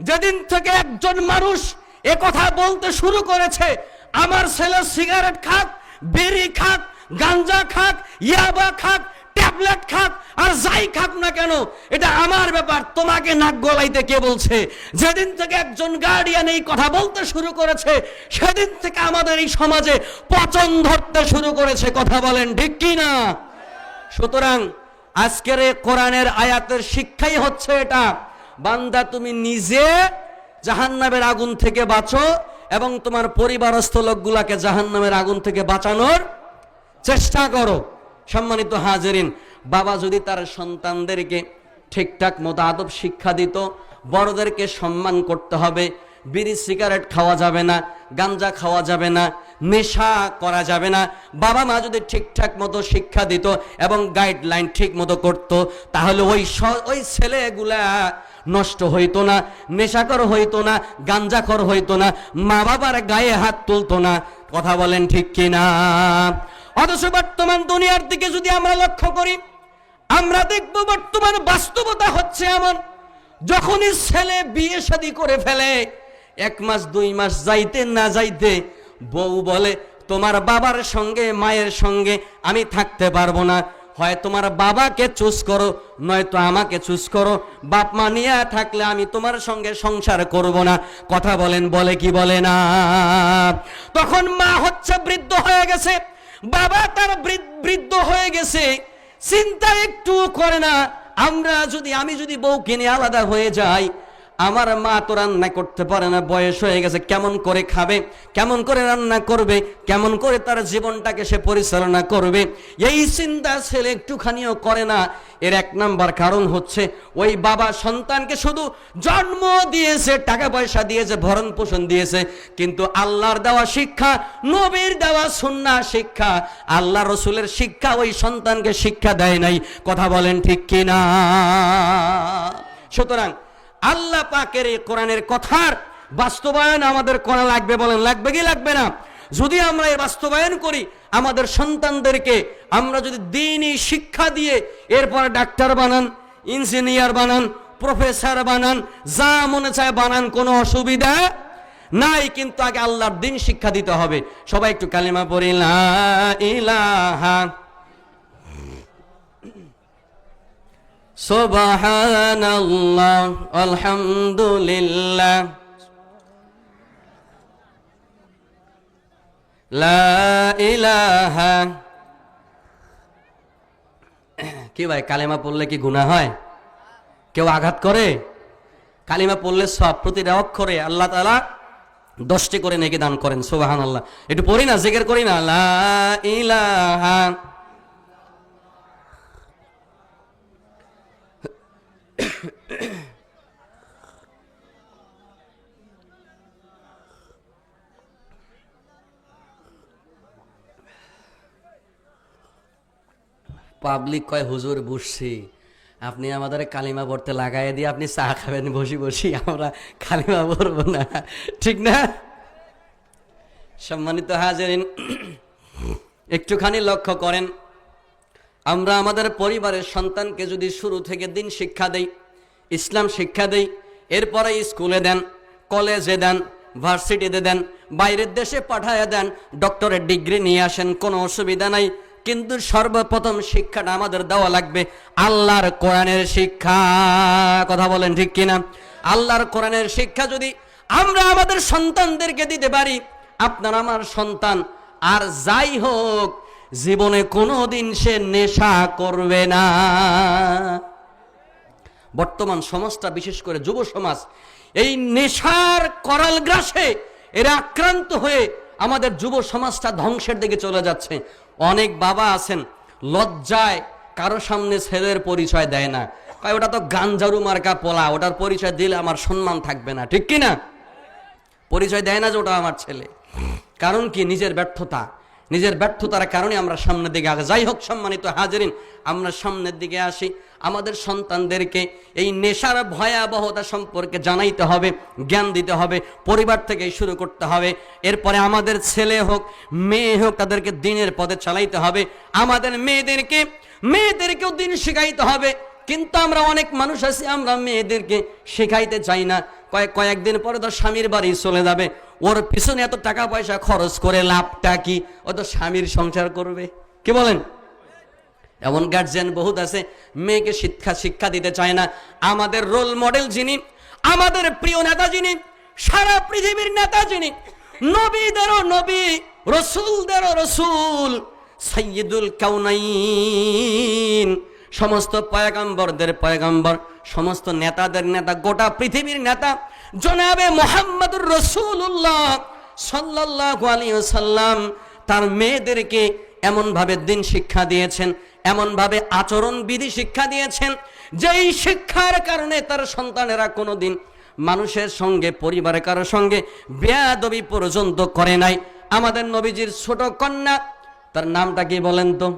S1: যেদিন থেকে একজন মানুষ এ কথা বলতে শুরু করেছে, আমার ছেলে সিগারেট খাক, বিড়ি খাক, গাঞ্জা খাক, ইয়াবা খাক, ট্যাবলেট খাক, আর যাই খাক না কেন, এটা আমার ব্যাপার, তোমাকে নাক গলাইতে কে বলছে? যেদিন থেকে একজন গার্ডিয়ান এই কথা বলতে শুরু করেছে, সেদিন থেকে আমাদের এই সমাজে পচন ধরতে শুরু করেছে। কথা বলেন ঠিক কি না? সুতরাং আজকের এই কোরআনের আয়াতের শিক্ষাই হচ্ছে এটা, বান্দা তুমি নিজে জাহান্নামের আগুন থেকে বাঁচো এবং তোমার পরিবারস্থ লোকগুলাকে জাহান্নামের আগুন থেকে বাঁচানোর চেষ্টা করো। সম্মানিত হাজিরিন, বাবা যদি তার সন্তানদেরকে ঠিকঠাক মতো আদব শিক্ষা দিত, বড়দেরকে সম্মান করতে হবে, বিড়ি সিগারেট খাওয়া যাবে না, গাঞ্জা খাওয়া যাবে না, নেশা করা যাবে না, বাবা মা যদি ঠিকঠাক মতো শিক্ষা দিত এবং গাইডলাইন ঠিক মতো করত, তাহলে ওই ছেলেগুলা নষ্ট হইতো না, নেশাকর হইতো না, গাঞ্জাখর হইতো না, মা বাবার গায়ে হাত তুলতো না। কথা বলেন ঠিক কিনা? অথচ বর্তমান দুনিয়ার দিকে যদি আমরা লক্ষ্য করি, আমরা দেখব বর্তমান বাস্তবতা হচ্ছে এমন, যখনই ছেলে বিয়ে শাদী করে ফেলে, 1 মাস 2 মাস যাইতে না যাইতে বউ বলে তোমার বাবার সঙ্গে মায়ের সঙ্গে আমি থাকতে পারবো না, হয় তোমার বাবাকে চুজ করো, নয়তো আমাকে চুজ করো, বাপ মা নিয়ে থাকলে আমি তোমার সঙ্গে সংসার করব না। কথা বলেন, বলে কি বলে না? তখন মা হচ্ছে বৃদ্ধ হয়ে গেছে, বাবা তার বৃদ্ধ হয়ে গেছে, চিন্তা একটু করে না। আমি যদি বউকে নিয়ে আলাদা হয়ে যাই, আমার মা তো রান্না করতে পারে না, বয়স হয়ে গেছে, কেমন করে খাবে, কেমন করে রান্না করবে, কেমন করে তার জীবনটাকে সে পরিচালনা করবে, এই চিন্তা ছেলে একটুখানিও করে না। এর 1 নাম্বার কারণ হচ্ছে ওই বাবা সন্তানকে শুধু জন্ম দিয়েছে, টাকা পয়সা দিয়েছে, ভরণ পোষণ দিয়েছে, কিন্তু আল্লাহর দেওয়া শিক্ষা, নবীর দেওয়া সুন্নাহ শিক্ষা, আল্লাহ রসুলের শিক্ষা ওই সন্তানকে শিক্ষা দেয় নাই। কথা বলেন ঠিক কিনা? সুতরাং আল্লাহ পাকের এই কোরআনের কথার বাস্তবায়ন আমাদের করা লাগবে। বলেন লাগবে কি লাগবে না? যদি আমরা এই বাস্তবায়ন করি, আমাদের সন্তানদেরকে আমরা যদি দ্বীনি শিক্ষা দিয়ে এরপরে ডাক্তার বানান, ইঞ্জিনিয়ার বানান, প্রফেসর বানান, যা মনে চায় বানান, কোনো অসুবিধা নাই, কিন্তু আগে আল্লাহর দ্বীন শিক্ষা দিতে হবে। সবাই একটু কালিমা পড়ি, লা ইলাহা সুবহানাল্লাহ আলহামদুলিল্লাহ লা ইলাহা। কি ভাই, কালিমা পড়লে কি গুনাহ হয়? কেউ আঘাত করে? কালিমা পড়লে সব, প্রতিটা অক্ষরে আল্লাহ তাআলা 10টি করে নেকি দান করেন। সুবহানাল্লাহ। একটু পড়ি না, জিকির করি না, লা ইলাহা। পাবলিক কয় হুজুর বসছি, আপনি আমাদের কালিমা পড়তে লাগাই দিয়ে আপনি চা খাবেন বসি বসি, আমরা কালিমা পড়বো না, ঠিক না? সম্মানিত হাজিরিন, একটুখানি লক্ষ্য করেন, আমরা আমাদের পরিবারের সন্তানকে যদি শুরু থেকে দিন শিক্ষা দেই, ইসলাম শিক্ষা দেই, এরপরে স্কুলে দেন, কলেজে দেন, ভার্সিটিতে দেন, বাইরের দেশে পাঠায় দেন, ডক্টরের ডিগ্রি নিয়ে আসেন, কোনো অসুবিধা নাই, কিন্তু সর্বপ্রথম শিক্ষাটা আমাদের দেওয়া লাগবে আল্লাহর কোরআনের শিক্ষা। কথা বলেন ঠিক কিনা? আল্লাহর কোরআনের শিক্ষা যদি আমরা আমাদের সন্তানদেরকে দিতে পারি, আপনার আমার সন্তান আর যাই হোক জীবনে কোনোদিন সে নেশা করবে না। বর্তমান সমাজটা, বিশেষ করে যুব সমাজ, এই নেশার করাল গ্রাসে এরা আক্রান্ত হয়ে আমাদের যুব সমাজটা ধ্বংসের দিকে চলে যাচ্ছে। অনেক বাবা আছেন লজ্জায় কারো সামনে ছেলের পরিচয় দেয় না, কয় ওটা তো গাঞ্জারু মার্কা পোলা, ওটার পরিচয় দিলে আমার সম্মান থাকবে না, ঠিক কি না? পরিচয় দেয় না যে ওটা আমার ছেলে। কারণ কি? নিজের ব্যর্থতা, নিজের ব্যর্থতার কারণে আমরা সামনের দিকে আগে। যাই হোক সম্মানিত হাজিরিন, আমরা সামনের দিকে আসি। আমাদের সন্তানদেরকে এই নেশার ভয়াবহতা সম্পর্কে জানাইতে হবে, জ্ঞান দিতে হবে, পরিবার থেকেই শুরু করতে হবে। এরপরে আমাদের ছেলে হোক মেয়ে হোক তাদেরকে দিনের পথে চালাইতে হবে। আমাদের মেয়েদেরকেও দিন শেখাইতে হবে। কিন্তু আমরা অনেক মানুষ আছি, আমরা মেয়েদেরকে শেখাইতে চাই না। কয়েকদিন পরে তো স্বামীর বাড়ি চলে যাবে, ওর পিছনে এত টাকা পয়সা খরচ করে লাভটা কি? ও তো স্বামীর সংসার করবে, কি বলেন? এমন গার্জিয়ান বহুত আছে, মেয়েকে শিক্ষা দিতে চায় না। আমাদের রোল মডেল যিনি, আমাদের প্রিয় নেতা যিনি, সারা পৃথিবীর নেতা যিনি, নবীদেরও নবী, রসুলদেরও রসুল, সাইয়্যিদুল কাউনাইন, সমস্ত পয়গম্বরদের পয়গম্বর, সমস্ত নেতাদের নেতা, গোটা পৃথিবীর নেতা জনাবে মুহাম্মদুর রাসূলুল্লাহ সাল্লাল্লাহু আলাইহি ওয়াসাল্লাম তার মেয়েদেরকে এমন ভাবে দিন শিক্ষা দিয়েছেন, এমন ভাবে আচরণ বিধি শিক্ষা দিয়েছেন, যেই শিক্ষার কারণে তার সন্তানেরা কোনোদিন মানুষের সঙ্গে, পরিবারের কারোর সঙ্গে বেয়াদবি পর্যন্ত করে নাই। আমাদের নবীজির ছোট কন্যা, তার নামটা কি বলেন তো?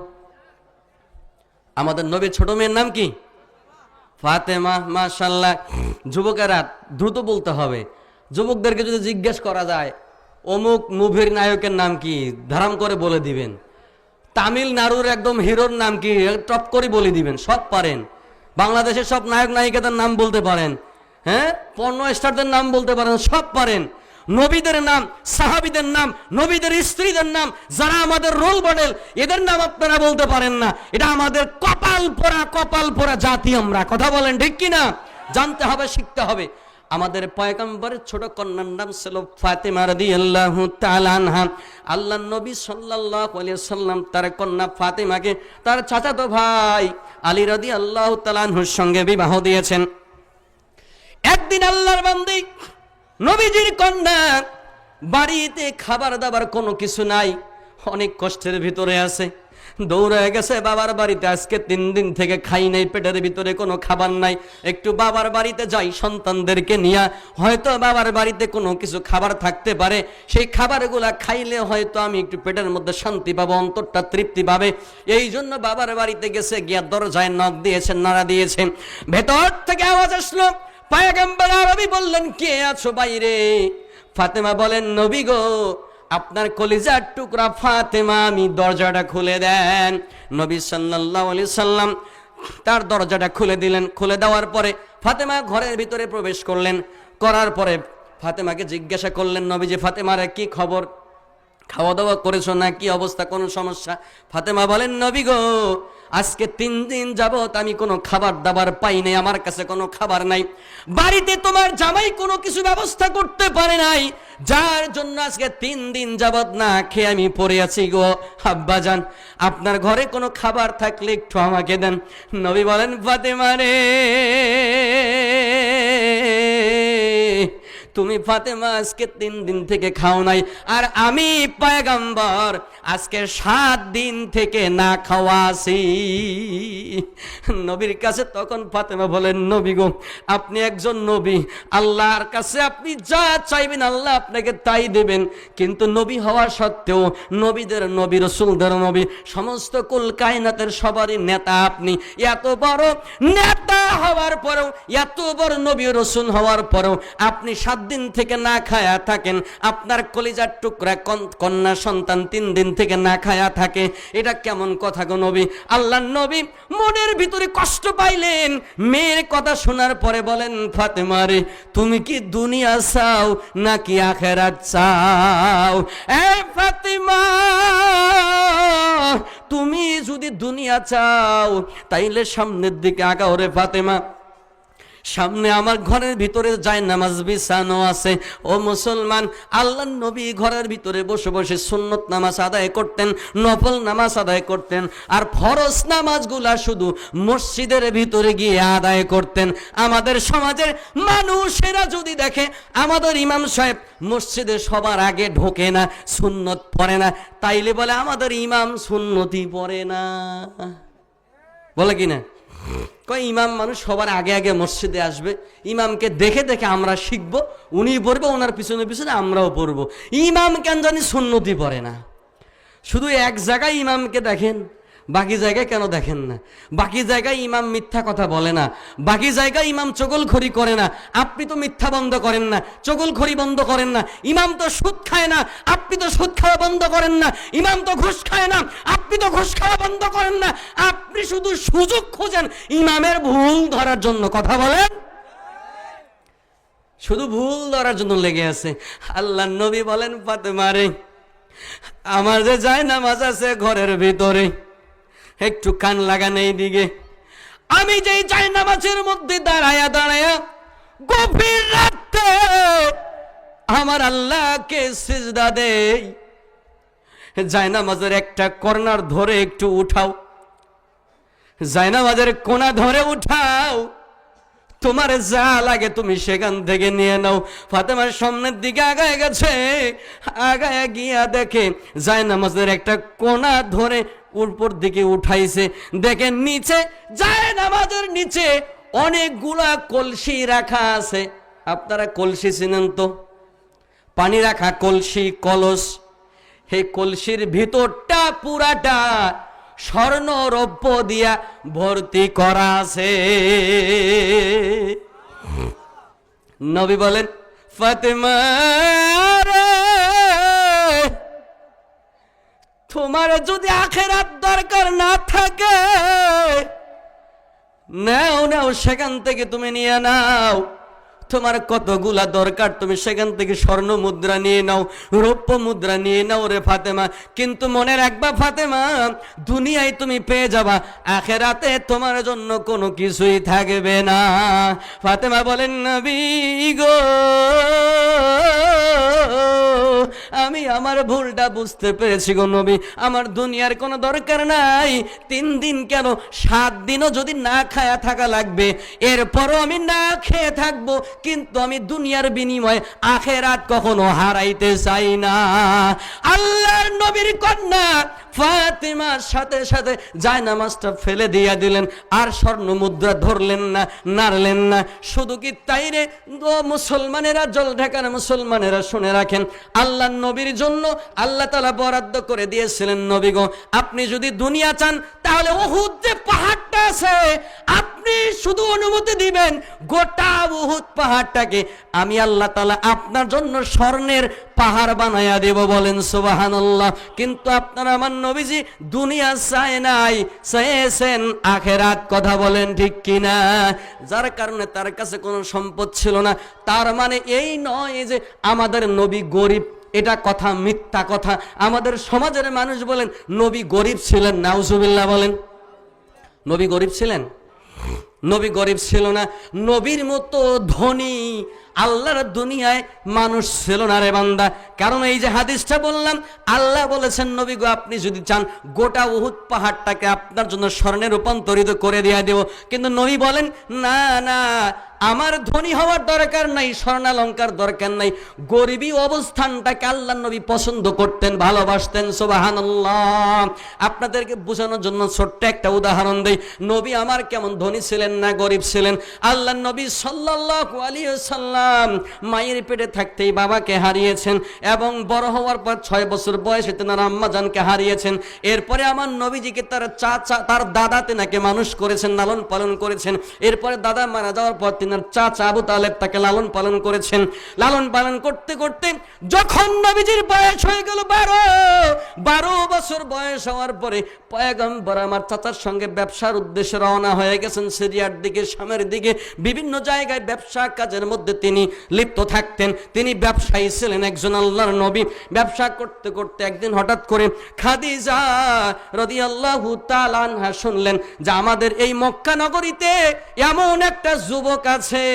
S1: আমাদের নবীর ছোট মেয়ের নাম কি? ফাতেমা। মাশাআল্লাহ। যুবকেরা দ্রুত বলতে হবে। যুবকদেরকে যদি জিজ্ঞেস করা যায় অমুক মুভির নায়কের নাম কি, ধারাম করে বলে দিবেন। তামিলনাড়ুর একদম হিরোর নাম কি, টপ করে বলে দিবেন। সব পারেন। বাংলাদেশের সব নায়ক নায়িকাদের নাম বলতে পারেন, হ্যাঁ, পর্ন স্টারদের নাম বলতে পারেন, সব পারেন। নবীদের নাম, সাহাবীদের নাম, নবীদের স্ত্রীদের নাম, যারা আমাদের রোল মডেল, এদের নাম আপনারা বলতে পারেন না। এটা আমাদের কপাল পোড়া জাতি আমরা। কথা বলেন ঠিক কি না? জানতে হবে, শিখতে হবে। আমাদের পয়গম্বরের ছোট কন্যার নাম ছিল ফাতেমা রাদিয়াল্লাহু তাআলা আনহা। আল্লাহর নবী সাল্লাল্লাহু আলাইহি ওয়াসাল্লাম তার কন্যা ফাতেমাকে তার চাচাতো ভাই আলী রাদিয়াল্লাহু তাআলা আনহুর সঙ্গে বিবাহ দিয়েছেন। একদিন আল্লাহর বান্দী নবীজির কন্যা বাড়িতে খাবার দাবার কোনো কিছু নাই, অনেক কষ্টের ভিতরে আছে, দৌড়ে গেছে বাবার বাড়িতে। আজকে 3 দিন থেকে খাই নাই, পেটের ভিতরে কোনো খাবার নাই, একটু বাবার বাড়িতে যাই সন্তানদেরকে নিয়ে, হয়তো বাবার বাড়িতে কোনো কিছু খাবার থাকতে পারে, সেই খাবারগুলা খাইলে হয়তো আমি একটু পেটের মধ্যে শান্তি পাবো, অন্তরটা তৃপ্তি পাবে। এই জন্য বাবার বাড়িতে গেছে, গিয়া দরজায় নক দিয়েছেন, নাড়া দিয়েছেন। ভেতর থেকে আওয়াজ আসলো। পয়গম্বর আরবি বললেন, কে আছো বাইরে? ফাতেমা বলেন, নবী গো, আপনার কলিজার টুকরা ফাতেমা, আমি দরজাটা খুলে দেন। নবী সাল্লাল্লাহু আলাইহি সাল্লাম তার দরজাটা খুলে দিলেন। খুলে দেওয়ার পরে ফাতেমা ঘরের ভিতরে প্রবেশ করলেন। করার পরে ফাতেমাকে জিজ্ঞাসা করলেন নবীজি, ফাতেমার কি খবর, খাওয়া দাওয়া করেছো না, কি অবস্থা, কোনো সমস্যা? ফাতেমা বলেন, নবী গো, আজকে 3 দিন যাবত আমি কোনো খাবার দাবার পাই নাই, আমার কাছে কোনো খাবার নাই, বাড়িতে তোমার জামাই কোনো কিছু ব্যবস্থা করতে পারে নাই, যার জন্য আজকে 3 দিন যাবত না খেয়ে আমি পড়ে আছি গো। আব্বাজান, আপনার ঘরে কোনো খাবার থাকলে একটু আমাকে দেন। নবী বলেন, ফাতেমা রে, তুমি ফাতেমা আজকে 3 দিন থেকে খাও নাই, আর আমি পয়গম্বর আজকে 7 দিন থেকে না খাওয়া আছি। নবীর কাছে তখন ফাতেমা বলেন, নবী গো, আপনি একজন নবী, আল্লাহর কাছে আপনি যা চাইবেন আল্লাহ আপনাকে তাই দেবেন, কিন্তু নবী হওয়া সত্ত্বেও, নবীদের নবী, রাসূলদের নবী, সমস্ত কুল কায়নাতের সবারই নেতা আপনি। এত বড় নেতা হওয়ার পরেও, এত বড় নবী রাসূল হওয়ার পরেও আপনি 7 দিন থেকে না খায়া থাকেন, আপনার কলিজার টুকরা কন্যা সন্তান 3 দিন থেকে না খায়া থাকে, এটা কেমন কথা গো নবী? আল্লাহর নবী মনের ভিতরে কষ্ট পাইলেন। মেয়ের কথা শোনার পরে বলেন, ফাতেমা রে, তুমি কি দুনিয়া চাও নাকি আখিরাত চাও? এ ফাতেমা, তুমি যদি দুনিয়া চাও তাইলে সামনের দিকে আগাও রে ফাতেমা। সামনে আমার ঘরের ভিতরে জায়নামাজ বিছানো আছে। ও মুসলমান, আল্লাহর নবী ঘরের ভিতরে বসে বসে সুন্নত নামাজ আদায় করতেন, নফল নামাজ আদায় করতেন, আর ফরজ নামাজগুলা শুধু মসজিদের ভিতরে গিয়ে আদায় করতেন। আমাদের সমাজের মানুষেরা যদি দেখে আমাদের ইমাম সাহেব মসজিদে সবার আগে ঢোকে না, সুন্নত পড়ে না, তাইলে বলে আমাদের ইমাম সুন্নতি পড়ে না, বলে কি না? কয় ইমাম মানুষ সবার আগে আগে মসজিদে আসবে, ইমামকে দেখে দেখে আমরা শিখবো, উনি পড়বে, ওনার পিছনে পিছনে আমরাও পড়বো। ইমাম কেন জানি সুন্নতি পড়ে না, শুধু এক জায়গায় ইমামকে দেখেন, বাকি জায়গায় কেন দেখেন না? বাকি জায়গায় ইমাম মিথ্যা কথা বলে না, বাকি জায়গায় ইমাম চগলখড়ি করে না, আপনি তো মিথ্যা বন্ধ করেন না, চগলখড়ি বন্ধ করেন না। ইমাম তো সুদ খায় না, আপনি তো সুদ খাওয়া বন্ধ করেন না। ইমাম তো ঘুষ খায় না, আপনি তো ঘুষ খাওয়া বন্ধ করেন না। আপনি শুধু সুযোগ খোঁজেন ইমামের ভুল ধরার জন্য। কথা বলেন, শুধু ভুল ধরার জন্য লেগে আছে। আল্লাহ নবী বলেন, ফাতেমা রে, আমার যে জায়নামাজ আছে ঘরের ভিতরে, একটু কান লাগান এই দিকে। আমি যেই জায়নামাজের মধ্যে দাঁড়ায়া দাঁড়ায়া গভীর রাতে আমার আল্লাহকে সিজদা দেই, জায়নামাজের একটা কর্নার ধরে একটু উঠাও, জায়নামাজের কোনা ধরে উঠাও, তোমার যা লাগে তুমি সেখান থেকে নিয়ে নাও। ফাতেমার সামনের দিকে আগায় গেছে, আগায় গিয়া দেখে জায়নামাজের একটা কোনা ধরে উপর দিকে উঠাইছে, দেখে নিচে জায়নামাজের নিচে অনেকগুলা কলসি রাখা আছে। আপনারা কলসি চিনেন তো, পানি রাখা কলসি, কলস। এই কলসির ভিতরটা পুরাটা স্বর্ণ রৌপ্য দিয়া ভর্তি করা আছে। নবী বলেন, ফাতেমা রে, তোমার যদি আখিরাত দরকার না থাকে, নাও নাও, সেখান থেকে তুমি নিয়ে নাও। তোমার কতগুলা দরকার, তুমি সেখান থেকে স্বর্ণ মুদ্রা নিয়ে নাও, রৌপ্য মুদ্রা নিয়ে নাও রে ফাতেমা। কিন্তু মনে রাখবা ফাতেমা, দুনিয়ায় তুমি পেয়ে যাবা, আখিরাতে তোমার জন্য কোনো কিছুই থাকবে না। ফাতেমা বলেন, নবী গো, আমি আমার ভুলটা বুঝতে পেরেছি গো নবী, আমার দুনিয়ার কোনো দরকার নাই। 3 দিন কেন, 7 দিনও যদি না খায়া থাকা লাগবে, এরপরও আমি না খেয়ে থাকবো, কিন্তু আমি দুনিয়ার বিনিময়ে আখিরাত কখনো হারাইতে চাই না। আল্লাহর নবীর কন্যা ফাতেমার সাথে সাথে জায়নামাজটা ফেলে দিয়া দিলেন, আর স্বর্ণ মুদ্রা ধরলেন না, নাড়লেন না। শুধু কি তাই রে ও মুসলমানেরা, জল ঢাকার মুসলমানেরা শুনে রাখেন, আল্লাহর নবীর জন্য আল্লাহ তাআলা বরাদ্দ করে দিয়েছিলেন, নবী গো, আপনি যদি দুনিয়া চান তাহলে উহুদ যে পাহাড়টা আছে, আপনি শুধু অনুমতি দিবেন, গোটা উহুদ পাহাড়টাকে আমি আল্লাহ তাআলা আপনার জন্য স্বর্ণের পাহাড় বানায়া দেব। বলেন সুবহানাল্লাহ। কিন্তু আপনারা আমার নবীজি দুনিয়া চায় নাই, চেয়েছেন আখিরাত। কথা বলেন ঠিক কিনা? যার কারণে তার কাছে কোনো সম্পদ ছিল না। তার মানে এই নয় যে আমাদের নবী গরিব, এটা কথা, মিথ্যা কথা। আমাদের সমাজের মানুষ বলেন নবী গরিব ছিলেন, নাউজুবিল্লাহ বলেন। নবী গরিব ছিলেন? নবী গরিব ছিল না। নবীর মতো ধনী আল্লাহর দুনিয়ায় মানুষ ছিল না রে বান্দা। কারণ এই যে হাদিসটা বললাম, আল্লাহ বলেছেন, নবী গো, আপনি যদি চান গোটা উহুদ পাহাড়টাকে আপনার জন্য স্বর্ণে রূপান্তরিত করে দিয়ে দেব। কিন্তু নবী বলেন, না না, আমার ধনী হওয়ার দরকার নাই, স্বর্ণালঙ্কার দরকার নাই। গরিবী অবস্থানটাকে আল্লাহর নবী পছন্দ করতেন, ভালোবাসতেন। সুবহানাল্লাহ। আপনাদেরকে বোঝানোর জন্য ছোট্ট একটা উদাহরণ দেই। নবী আমার কেমন ধনী ছিলেন না গরিব ছিলেন? আল্লাহর নবী সাল্লাল্লাহু আলাইহি ওয়াসাল্লাম মায়ের পেটে থাকতেই বাবাকে হারিয়েছেন, এবং বড় হওয়ার পর 6 বছর বয়সে তেনার আম্মা জানকে হারিয়েছেন। এরপরে আমার নবীজিকে তার চাচা, তার দাদা তেনাকে মানুষ করেছেন, লালন পালন করেছেন। এরপরে দাদা মারা যাওয়ার পর তেনার চাচা আবু তালেব তাকে লালন পালন করেছেন। লালন পালন করতে করতে যখন নবীজির বয়স হয়ে গেল 12 বছর বয়স হওয়ার পরে পয়গম্বর আমার চাচার সঙ্গে ব্যবসার উদ্দেশ্যে রওনা হয়ে গেছেন সিরিয়ার দিকে, শামের দিকে। বিভিন্ন জায়গায় ব্যবসা কাজের মধ্যে তিনি লিপ্ত থাকতেন। তিনি ব্যবসায়ী ছিলেন, একজন আল্লাহর নবী। ব্যবসা করতে করতে একদিন হঠাৎ করে খাদিজা রাদিয়াল্লাহু তাআলা আনহা শুনলেন যে আমাদের এই মক্কা নগরীতে এমন একটা যুবক আছে,